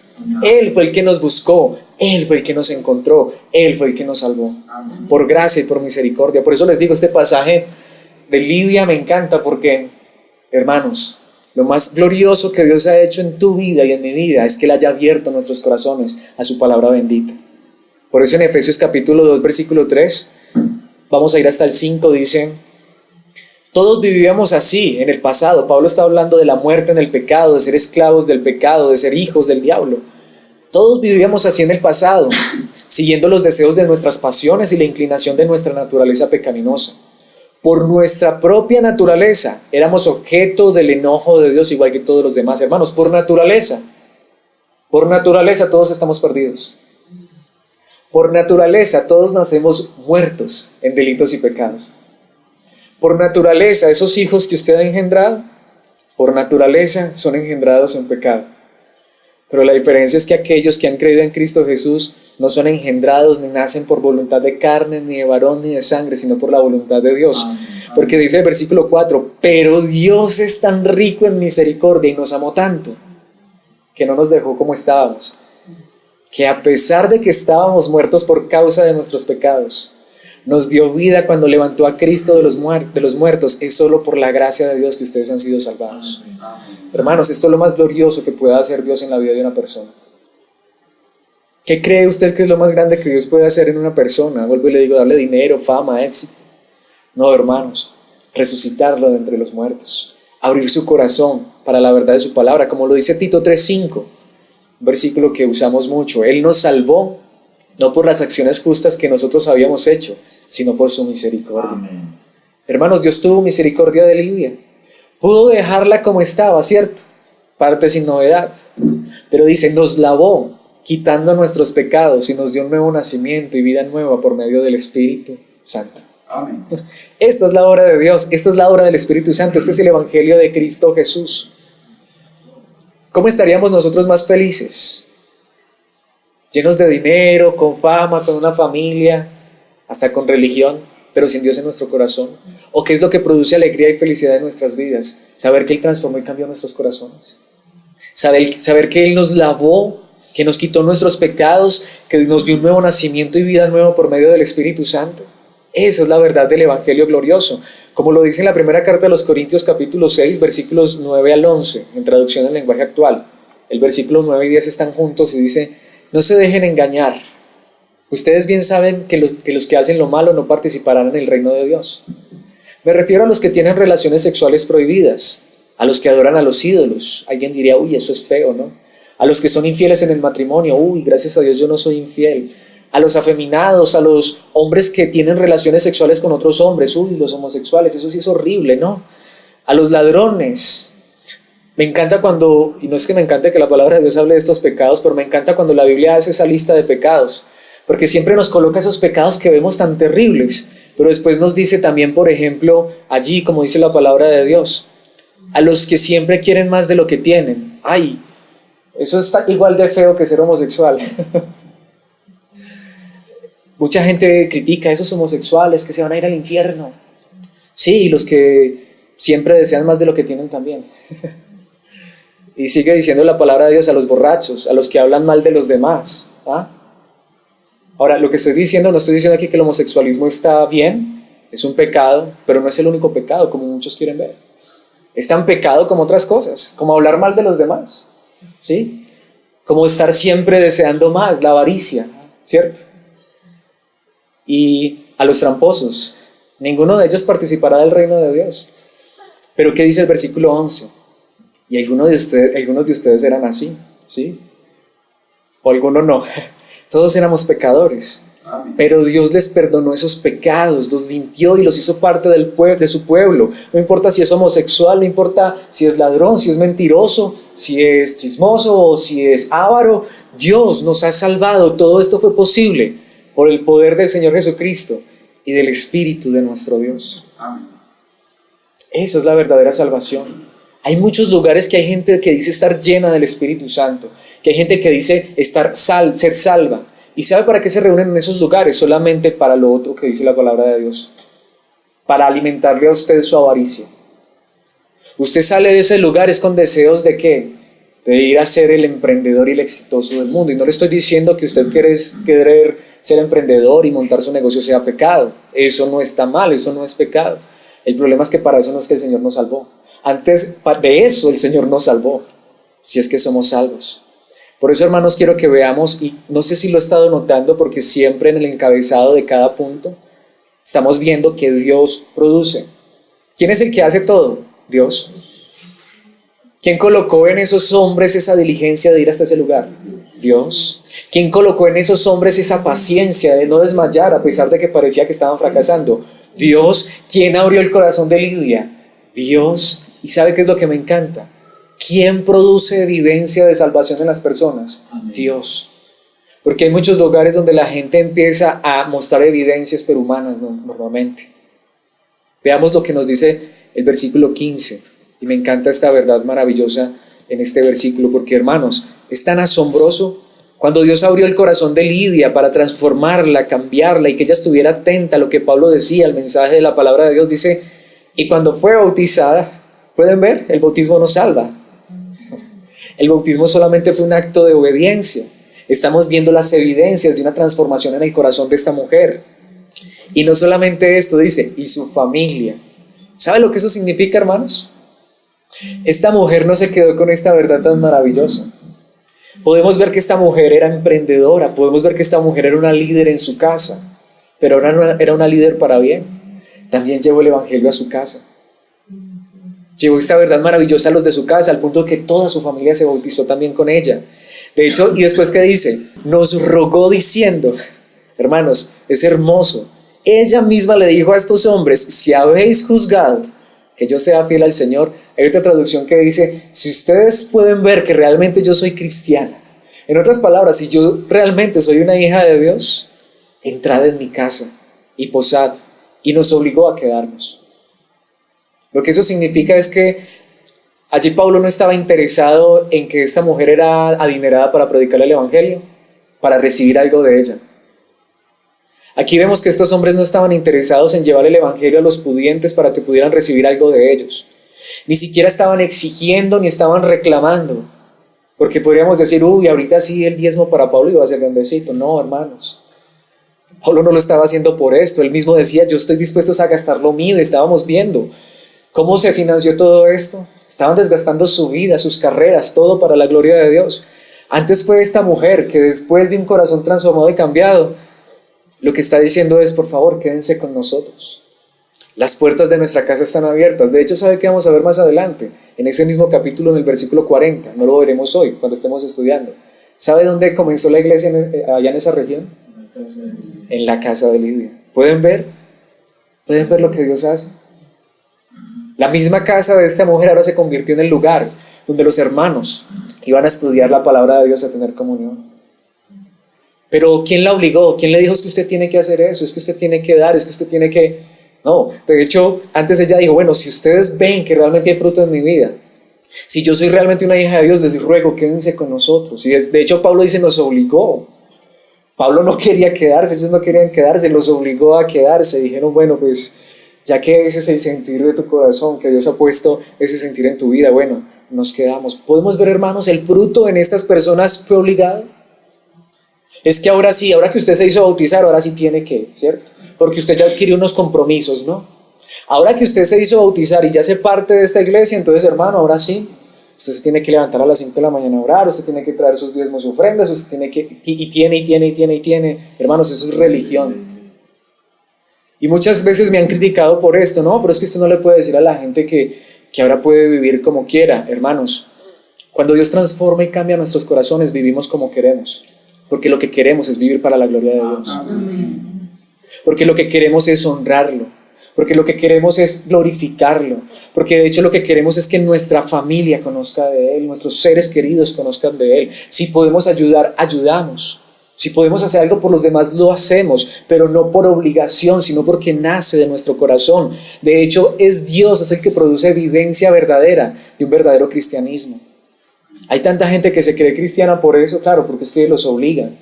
[SPEAKER 1] Él fue el que nos buscó, Él fue el que nos encontró, Él fue el que nos salvó, por gracia y por misericordia. Por eso les digo, este pasaje de Lidia me encanta porque, hermanos, lo más glorioso que Dios ha hecho en tu vida y en mi vida es que Él haya abierto nuestros corazones a su palabra bendita. Por eso en Efesios capítulo 2, versículo 3, vamos a ir hasta el 5, dice, todos vivíamos así en el pasado. Pablo está hablando de la muerte en el pecado, de ser esclavos del pecado, de ser hijos del diablo. Todos vivíamos así en el pasado, siguiendo los deseos de nuestras pasiones y la inclinación de nuestra naturaleza pecaminosa. Por nuestra propia naturaleza éramos objeto del enojo de Dios igual que todos los demás. Hermanos, por naturaleza todos estamos perdidos. Por naturaleza todos nacemos muertos en delitos y pecados. Por naturaleza esos hijos que usted ha engendrado, por naturaleza son engendrados en pecado. Pero la diferencia es que aquellos que han creído en Cristo Jesús no son engendrados ni nacen por voluntad de carne, ni de varón, ni de sangre, sino por la voluntad de Dios. Porque dice el versículo 4, pero Dios es tan rico en misericordia y nos amó tanto que no nos dejó como estábamos, que a pesar de que estábamos muertos por causa de nuestros pecados, nos dio vida cuando levantó a Cristo de los muertos. Es solo por la gracia de Dios que ustedes han sido salvados. Hermanos, esto es lo más glorioso que pueda hacer Dios en la vida de una persona. ¿Qué cree usted que es lo más grande que Dios puede hacer en una persona? Vuelvo y le digo, darle dinero, fama, éxito. No, hermanos, resucitarlo de entre los muertos, abrir su corazón para la verdad de su palabra, como lo dice Tito 3:5, un versículo que usamos mucho. Él nos salvó no por las acciones justas que nosotros habíamos hecho, sino por su misericordia.
[SPEAKER 2] Amén.
[SPEAKER 1] Hermanos, Dios tuvo misericordia de Lidia. Pudo dejarla como estaba, ¿cierto? Parte sin novedad. Pero dice, nos lavó, quitando nuestros pecados, y nos dio un nuevo nacimiento y vida nueva por medio del Espíritu Santo.
[SPEAKER 2] Amén.
[SPEAKER 1] Esta es la obra de Dios, esta es la obra del Espíritu Santo, este es el Evangelio de Cristo Jesús. ¿Cómo estaríamos nosotros más felices? Llenos de dinero, con fama, con una familia, hasta con religión, pero sin Dios en nuestro corazón. ¿O qué es lo que produce alegría y felicidad en nuestras vidas? Saber que Él transformó y cambió nuestros corazones. Saber que Él nos lavó, que nos quitó nuestros pecados, que nos dio un nuevo nacimiento y vida nueva por medio del Espíritu Santo. Esa es la verdad del Evangelio glorioso. Como lo dice en la primera carta de los Corintios capítulo 6, versículos 9 al 11, en traducción del lenguaje actual. El versículo 9 y 10 están juntos y dice, no se dejen engañar. Ustedes bien saben que los que hacen lo malo no participarán en el reino de Dios. Me refiero a los que tienen relaciones sexuales prohibidas, a los que adoran a los ídolos. Alguien diría, uy, eso es feo, ¿no? A los que son infieles en el matrimonio, uy, gracias a Dios yo no soy infiel. A los afeminados, a los hombres que tienen relaciones sexuales con otros hombres, uy, los homosexuales, eso sí es horrible, ¿no? A los ladrones. Me encanta cuando, y no es que me encante que la palabra de Dios hable de estos pecados, pero me encanta cuando la Biblia hace esa lista de pecados, porque siempre nos coloca esos pecados que vemos tan terribles, pero después nos dice también, por ejemplo, allí, como dice la palabra de Dios, a los que siempre quieren más de lo que tienen. Ay, eso está igual de feo que ser homosexual. Mucha gente critica a esos homosexuales que se van a ir al infierno. Sí, y los que siempre desean más de lo que tienen también. Y sigue diciendo la palabra de Dios a los borrachos, a los que hablan mal de los demás. ¿Ah? Ahora, lo que estoy diciendo, no estoy diciendo aquí que el homosexualismo está bien, es un pecado, pero no es el único pecado, como muchos quieren ver. Es tan pecado como otras cosas, como hablar mal de los demás, ¿sí? Como estar siempre deseando más, la avaricia, ¿cierto? Y a los tramposos, ninguno de ellos participará del reino de Dios. Pero ¿qué dice el versículo 11? Y algunos de ustedes eran así, ¿sí? O algunos no. Todos éramos pecadores.
[SPEAKER 2] Amén.
[SPEAKER 1] Pero Dios les perdonó esos pecados, los limpió y los hizo parte de su pueblo. No importa si es homosexual, no importa si es ladrón, si es mentiroso, si es chismoso o si es avaro. Dios nos ha salvado. Todo esto fue posible por el poder del Señor Jesucristo y del Espíritu de nuestro Dios.
[SPEAKER 2] Amén.
[SPEAKER 1] Esa es la verdadera salvación. Hay muchos lugares que hay gente que dice estar llena del Espíritu Santo, que hay gente que dice ser salva. ¿Y sabe para qué se reúnen en esos lugares? Solamente para lo otro que dice la palabra de Dios. Para alimentarle a usted su avaricia. Usted sale de ese lugar es con deseos de ¿qué? De ir a ser el emprendedor y el exitoso del mundo. Y no le estoy diciendo que usted querer ser emprendedor y montar su negocio sea pecado. Eso no está mal, eso no es pecado. El problema es que para eso no es que el Señor nos salvó. Antes de eso el Señor nos salvó, si es que somos salvos. Por eso, hermanos, quiero que veamos, y no sé si lo he estado notando, porque siempre en el encabezado de cada punto estamos viendo que Dios produce. ¿Quién es el que hace todo? Dios. ¿Quién colocó en esos hombres esa diligencia de ir hasta ese lugar? Dios. ¿Quién colocó en esos hombres esa paciencia de no desmayar a pesar de que parecía que estaban fracasando? Dios. ¿Quién abrió el corazón de Lidia? Dios. ¿Y sabe qué es lo que me encanta? ¿Quién produce evidencia de salvación en las personas?
[SPEAKER 2] Amén.
[SPEAKER 1] Dios. Porque hay muchos lugares donde la gente empieza a mostrar evidencias pero humanas, ¿no? Normalmente. Veamos lo que nos dice el versículo 15. Y me encanta esta verdad maravillosa en este versículo, porque, hermanos, es tan asombroso cuando Dios abrió el corazón de Lidia para transformarla, cambiarla y que ella estuviera atenta a lo que Pablo decía, el mensaje de la palabra de Dios. Dice, y cuando fue bautizada, ¿pueden ver? El bautismo no salva. El bautismo solamente fue un acto de obediencia. Estamos viendo las evidencias de una transformación en el corazón de esta mujer. Y no solamente esto, dice, y su familia. ¿Sabe lo que eso significa, hermanos? Esta mujer no se quedó con esta verdad tan maravillosa. Podemos ver que esta mujer era emprendedora, podemos ver que esta mujer era una líder en su casa, pero era una líder para bien. También llevó el evangelio a su casa. Llevó esta verdad maravillosa a los de su casa, al punto que toda su familia se bautizó también con ella. De hecho, y después, ¿qué dice? Nos rogó diciendo, hermanos, es hermoso. Ella misma le dijo a estos hombres, si habéis juzgado que yo sea fiel al Señor. Hay otra traducción que dice, si ustedes pueden ver que realmente yo soy cristiana. En otras palabras, si yo realmente soy una hija de Dios, entrad en mi casa y posad. Y nos obligó a quedarnos. Lo que eso significa es que allí Pablo no estaba interesado en que esta mujer era adinerada para predicar el evangelio, para recibir algo de ella. Aquí vemos que estos hombres no estaban interesados en llevar el evangelio a los pudientes para que pudieran recibir algo de ellos. Ni siquiera estaban exigiendo ni estaban reclamando. Porque podríamos decir, uy, ahorita sí el diezmo para Pablo iba a ser grandecito. No, hermanos. Pablo no lo estaba haciendo por esto. Él mismo decía, yo estoy dispuesto a gastar lo mío. Y estábamos viendo cómo se financió todo esto. Estaban desgastando su vida, sus carreras, todo para la gloria de Dios. Antes fue esta mujer que después de un corazón transformado y cambiado, lo que está diciendo es, por favor, quédense con nosotros. Las puertas de nuestra casa están abiertas. De hecho, ¿sabe qué vamos a ver más adelante? En ese mismo capítulo, en el versículo 40. No lo veremos hoy, cuando estemos estudiando. ¿Sabe dónde comenzó la iglesia allá en esa región? En la casa de Lidia. ¿Pueden ver? ¿Pueden ver lo que Dios hace? La misma casa de esta mujer ahora se convirtió en el lugar donde los hermanos iban a estudiar la palabra de Dios, a tener comunión. Pero ¿quién la obligó? ¿Quién le dijo es que usted tiene que hacer eso? Es que usted tiene que dar, es que usted tiene que... No, de hecho, antes ella dijo, bueno, si ustedes ven que realmente hay fruto en mi vida, si yo soy realmente una hija de Dios, les ruego, quédense con nosotros. Y de hecho, Pablo dice, nos obligó. Pablo no quería quedarse, ellos no querían quedarse, los obligó a quedarse. Dijeron, bueno, pues, ya que ese es el sentir de tu corazón, que Dios ha puesto ese sentir en tu vida, bueno, nos quedamos. Podemos ver, hermanos, el fruto en estas personas fue obligado. Es que ahora sí, ahora que usted se hizo bautizar, ahora sí tiene que, ¿cierto? Porque usted ya adquirió unos compromisos, ¿no? Ahora que usted se hizo bautizar y ya hace parte de esta iglesia, entonces, hermano, ahora sí, usted se tiene que levantar a las 5 de la mañana a orar, usted tiene que traer sus diezmos y ofrendas, usted tiene que, y tiene. Hermanos, eso es religión. Y muchas veces me han criticado por esto, ¿no? Pero es que usted no le puede decir a la gente que ahora puede vivir como quiera. Hermanos, cuando Dios transforma y cambia nuestros corazones, vivimos como queremos. Porque lo que queremos es vivir para la gloria de Dios. Porque lo que queremos es honrarlo. Porque lo que queremos es glorificarlo. Porque de hecho lo que queremos es que nuestra familia conozca de Él, nuestros seres queridos conozcan de Él. Si podemos ayudar, ayudamos. Si podemos hacer algo por los demás, lo hacemos. Pero no por obligación, sino porque nace de nuestro corazón. De hecho, es Dios, es el que produce evidencia verdadera de un verdadero cristianismo. Hay tanta gente que se cree cristiana por eso, claro, porque es que los obligan.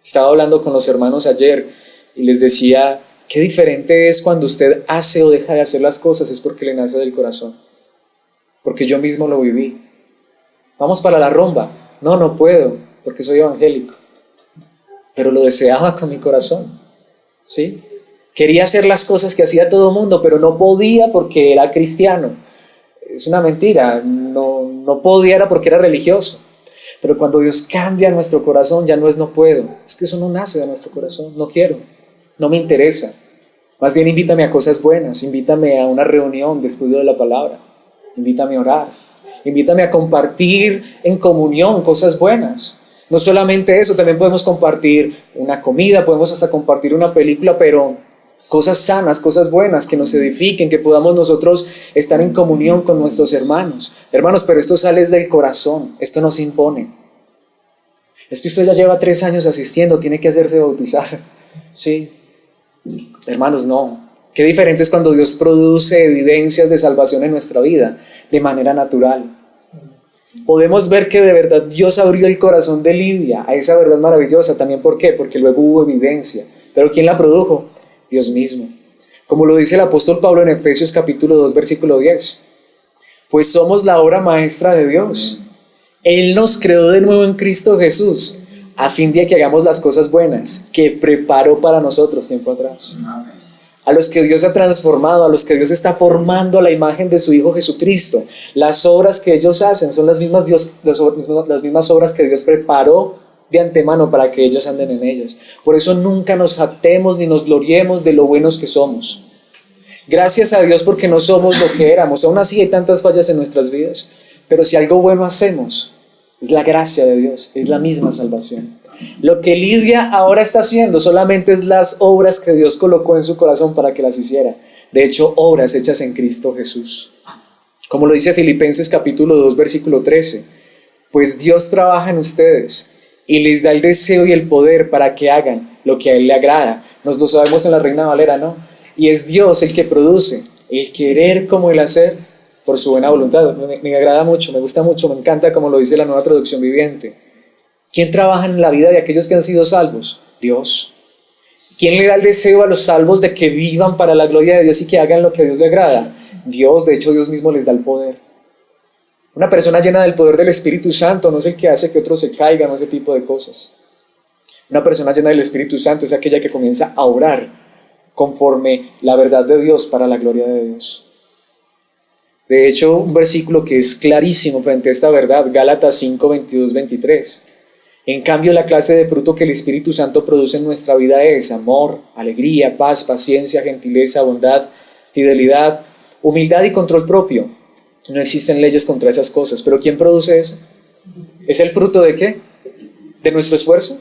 [SPEAKER 1] Estaba hablando con los hermanos ayer y les decía, qué diferente es cuando usted hace o deja de hacer las cosas, es porque le nace del corazón. Porque yo mismo lo viví. Vamos para la rumba. No puedo, porque soy evangélico. Pero lo deseaba con mi corazón. ¿Sí? Quería hacer las cosas que hacía todo el mundo, pero no podía porque era cristiano. Es una mentira, no podía era porque era religioso. Pero cuando Dios cambia nuestro corazón, ya no es no puedo. Es que eso no nace de nuestro corazón, no quiero, no me interesa. Más bien invítame a cosas buenas, invítame a una reunión de estudio de la palabra, invítame a orar, invítame a compartir en comunión cosas buenas. No solamente eso, también podemos compartir una comida, podemos hasta compartir una película, pero cosas sanas, cosas buenas, que nos edifiquen, que podamos nosotros estar en comunión con nuestros hermanos. Hermanos, pero esto sale del corazón, esto no se impone. Es que usted ya lleva 3 años asistiendo, tiene que hacerse bautizar. Sí, hermanos, no. Qué diferente es cuando Dios produce evidencias de salvación en nuestra vida de manera natural. Podemos ver que de verdad Dios abrió el corazón de Lidia a esa verdad maravillosa. ¿También por qué? Porque luego hubo evidencia. ¿Pero quién la produjo? Dios mismo. Como lo dice el apóstol Pablo en Efesios capítulo 2, versículo 10. Pues somos la obra maestra de Dios. Él nos creó de nuevo en Cristo Jesús, a fin de que hagamos las cosas buenas que preparó para nosotros tiempo atrás. A los que Dios ha transformado, a los que Dios está formando a la imagen de su Hijo Jesucristo. Las obras que ellos hacen son las mismas obras que Dios preparó de antemano para que ellos anden en ellas. Por eso nunca nos jactemos ni nos gloriemos de lo buenos que somos. Gracias a Dios porque no somos lo que éramos. Aún así hay tantas fallas en nuestras vidas. Pero si algo bueno hacemos, es la gracia de Dios, es la misma salvación. Lo que Lidia ahora está haciendo solamente es las obras que Dios colocó en su corazón para que las hiciera. De hecho, obras hechas en Cristo Jesús. Como lo dice Filipenses capítulo 2, versículo 13. Pues Dios trabaja en ustedes y les da el deseo y el poder para que hagan lo que a Él le agrada. Nos lo sabemos en la Reina Valera, ¿no? Y es Dios el que produce el querer como el hacer por su buena voluntad. Me agrada mucho, me gusta mucho, me encanta como lo dice la Nueva Traducción Viviente. ¿Quién trabaja en la vida de aquellos que han sido salvos? Dios. ¿Quién le da el deseo a los salvos de que vivan para la gloria de Dios y que hagan lo que a Dios le agrada? Dios. De hecho, Dios mismo les da el poder. Una persona llena del poder del Espíritu Santo no es el que hace que otros se caigan o ese tipo de cosas. Una persona llena del Espíritu Santo es aquella que comienza a orar conforme la verdad de Dios para la gloria de Dios. De hecho, un versículo que es clarísimo frente a esta verdad, Gálatas 5, 22, 23. En cambio, la clase de fruto que el Espíritu Santo produce en nuestra vida es amor, alegría, paz, paciencia, gentileza, bondad, fidelidad, humildad y control propio. No existen leyes contra esas cosas, pero ¿quién produce eso? ¿Es el fruto de qué? ¿De nuestro esfuerzo?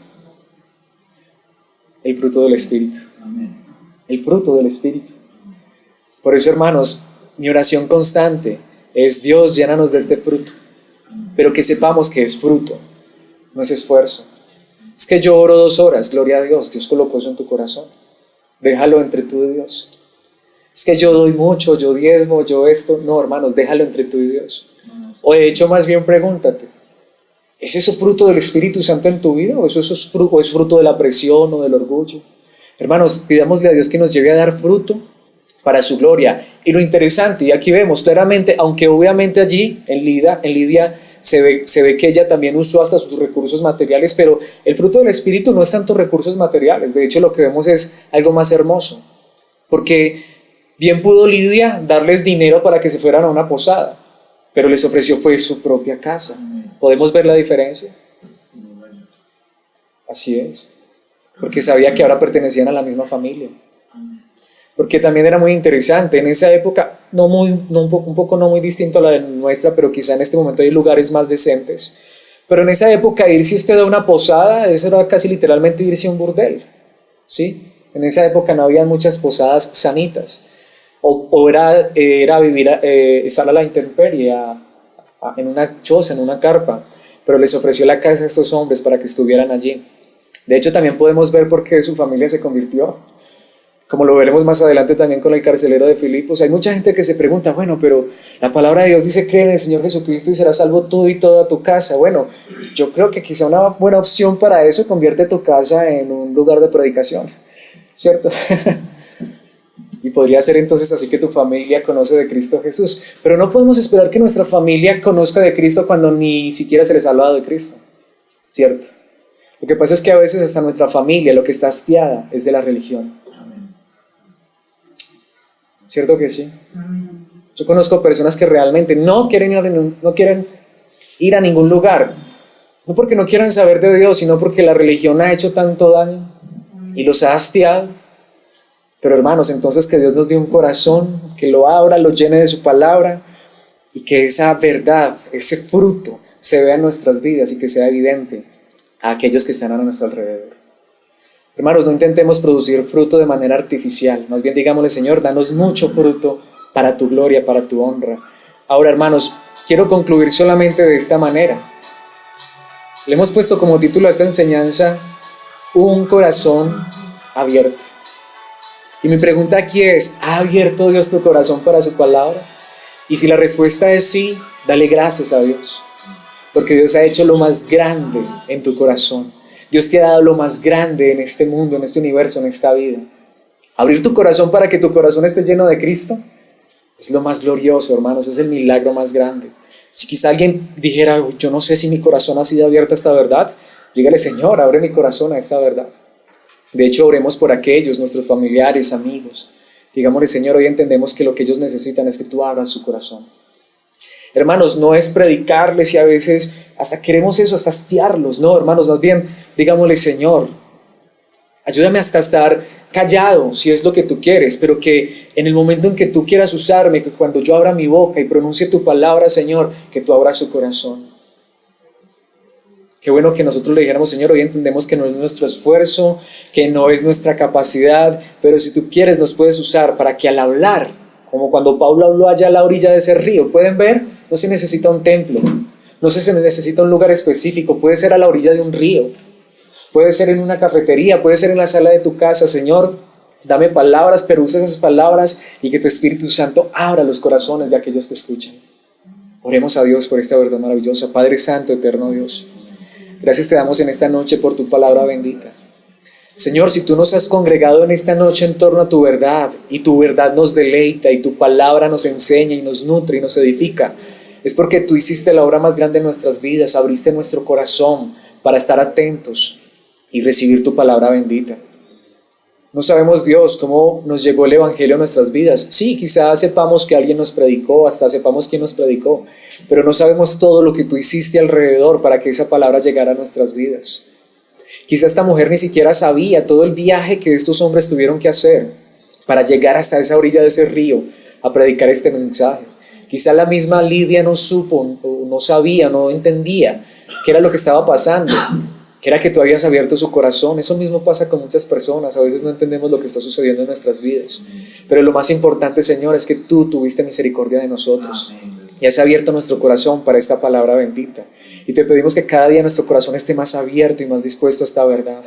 [SPEAKER 1] El fruto del Espíritu. El fruto del Espíritu. Por eso, hermanos, mi oración constante es: Dios, llénanos de este fruto, pero que sepamos que es fruto, no es esfuerzo. Es que yo oro 2 horas, gloria a Dios, Dios colocó eso en tu corazón, déjalo entre tú y Dios. Es que yo doy mucho, yo diezmo, yo esto. No, hermanos, déjalo entre tú y Dios. O de hecho, más bien pregúntate: ¿es eso fruto del Espíritu Santo en tu vida? ¿O eso es fruto de la presión o del orgullo? Hermanos, pidámosle a Dios que nos lleve a dar fruto para su gloria. Y lo interesante, y aquí vemos claramente, aunque obviamente allí en Lidia se ve que ella también usó hasta sus recursos materiales, pero el fruto del Espíritu no es tanto recursos materiales. De hecho, lo que vemos es algo más hermoso, porque bien pudo Lidia darles dinero para que se fueran a una posada, pero les ofreció fue su propia casa. ¿Podemos ver la diferencia? Así es, porque sabía que ahora pertenecían a la misma familia. Porque también era muy interesante, en esa época, un poco no muy distinto a la de nuestra, pero quizá en este momento hay lugares más decentes, pero en esa época irse usted a una posada, eso era casi literalmente irse a un burdel, ¿sí? En esa época no había muchas posadas sanitas, o era vivir, estar a la intemperie, en una choza, en una carpa, pero les ofreció la casa a estos hombres para que estuvieran allí. De hecho, también podemos ver por qué su familia se convirtió, como lo veremos más adelante también con el carcelero de Filipos. Hay mucha gente que se pregunta: bueno, pero la palabra de Dios dice: cree en el Señor Jesucristo y serás salvo tú y toda tu casa. Bueno, yo creo que quizá una buena opción para eso: convierte tu casa en un lugar de predicación, ¿cierto? Y podría ser entonces así que tu familia conoce de Cristo Jesús. Pero no podemos esperar que nuestra familia conozca de Cristo cuando ni siquiera se les ha hablado de Cristo, ¿cierto? Lo que pasa es que a veces hasta nuestra familia lo que está hastiada es de la religión. ¿Cierto que sí? Yo conozco personas que realmente no quieren ir a ningún lugar, no porque no quieran saber de Dios, sino porque la religión ha hecho tanto daño y los ha hastiado. Pero hermanos, entonces que Dios nos dé un corazón, que lo abra, lo llene de su palabra, y que esa verdad, ese fruto se vea en nuestras vidas y que sea evidente a aquellos que están a nuestro alrededor. Hermanos, no intentemos producir fruto de manera artificial, más bien digámosle: Señor, danos mucho fruto para tu gloria, para tu honra. Ahora, hermanos, quiero concluir solamente de esta manera. Le hemos puesto como título a esta enseñanza: un corazón abierto. Y mi pregunta aquí es: ¿ha abierto Dios tu corazón para su palabra? Y si la respuesta es sí, dale gracias a Dios, porque Dios ha hecho lo más grande en tu corazón. Dios te ha dado lo más grande en este mundo, en este universo, en esta vida. Abrir tu corazón para que tu corazón esté lleno de Cristo es lo más glorioso, hermanos, es el milagro más grande. Si quizá alguien dijera: yo no sé si mi corazón ha sido abierto a esta verdad, dígale: Señor, abre mi corazón a esta verdad. De hecho, oremos por aquellos, nuestros familiares, amigos. Digámosle: Señor, hoy entendemos que lo que ellos necesitan es que tú abras su corazón. Hermanos, no es predicarles y a veces hasta queremos eso, hasta hastiarlos. No, hermanos, más bien digámosle: Señor, ayúdame hasta estar callado si es lo que tú quieres, pero que en el momento en que tú quieras usarme, que cuando yo abra mi boca y pronuncie tu palabra, Señor, que tú abras su corazón. Qué bueno que nosotros le dijéramos, Señor, hoy entendemos que no es nuestro esfuerzo, que no es nuestra capacidad, pero si tú quieres nos puedes usar para que al hablar, como cuando Pablo habló allá a la orilla de ese río, ¿pueden ver? No se necesita un templo, no se necesita un lugar específico, puede ser a la orilla de un río, puede ser en una cafetería, puede ser en la sala de tu casa. Señor, dame palabras, pero usa esas palabras y que tu Espíritu Santo abra los corazones de aquellos que escuchan. Oremos a Dios por esta verdad maravillosa. Padre Santo, eterno Dios, gracias te damos en esta noche por tu palabra bendita. Señor, si tú nos has congregado en esta noche en torno a tu verdad, y tu verdad nos deleita, y tu palabra nos enseña, y nos nutre, y nos edifica, es porque tú hiciste la obra más grande en nuestras vidas, abriste nuestro corazón para estar atentos y recibir tu palabra bendita. No sabemos, Dios, cómo nos llegó el Evangelio a nuestras vidas. Sí, quizás sepamos que alguien nos predicó, hasta sepamos quién nos predicó, pero no sabemos todo lo que tú hiciste alrededor para que esa palabra llegara a nuestras vidas. Quizás esta mujer ni siquiera sabía todo el viaje que estos hombres tuvieron que hacer para llegar hasta esa orilla de ese río a predicar este mensaje. Quizás la misma Lidia no supo, no sabía, no entendía qué era lo que estaba pasando, que era que tú habías abierto su corazón. Eso mismo pasa con muchas personas, a veces no entendemos lo que está sucediendo en nuestras vidas, pero lo más importante, Señor, es que tú tuviste misericordia de nosotros y has abierto nuestro corazón para esta palabra bendita, y te pedimos que cada día nuestro corazón esté más abierto y más dispuesto a esta verdad.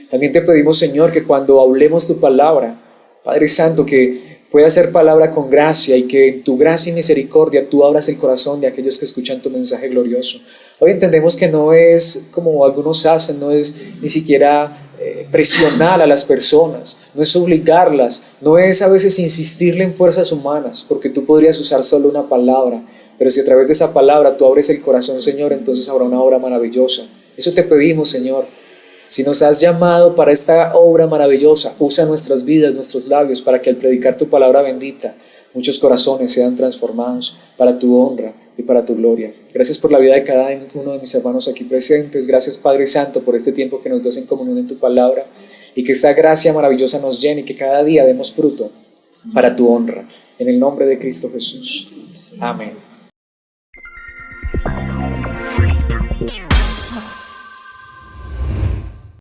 [SPEAKER 1] También te pedimos, Señor, que cuando hablemos tu palabra, Padre Santo, que pueda ser palabra con gracia, y que en tu gracia y misericordia tú abras el corazón de aquellos que escuchan tu mensaje glorioso. Hoy entendemos que no es como algunos hacen, no es ni siquiera presionar a las personas, no es obligarlas, no es a veces insistirle en fuerzas humanas, porque tú podrías usar solo una palabra, pero si a través de esa palabra tú abres el corazón, Señor, entonces habrá una obra maravillosa. Eso te pedimos, Señor. Si nos has llamado para esta obra maravillosa, usa nuestras vidas, nuestros labios, para que al predicar tu palabra bendita, muchos corazones sean transformados para tu honra y para tu gloria. Gracias por la vida de cada uno de mis hermanos aquí presentes. Gracias, Padre Santo, por este tiempo que nos das en comunión en tu palabra, y que esta gracia maravillosa nos llene y que cada día demos fruto para tu honra. En el nombre de Cristo Jesús. Amén.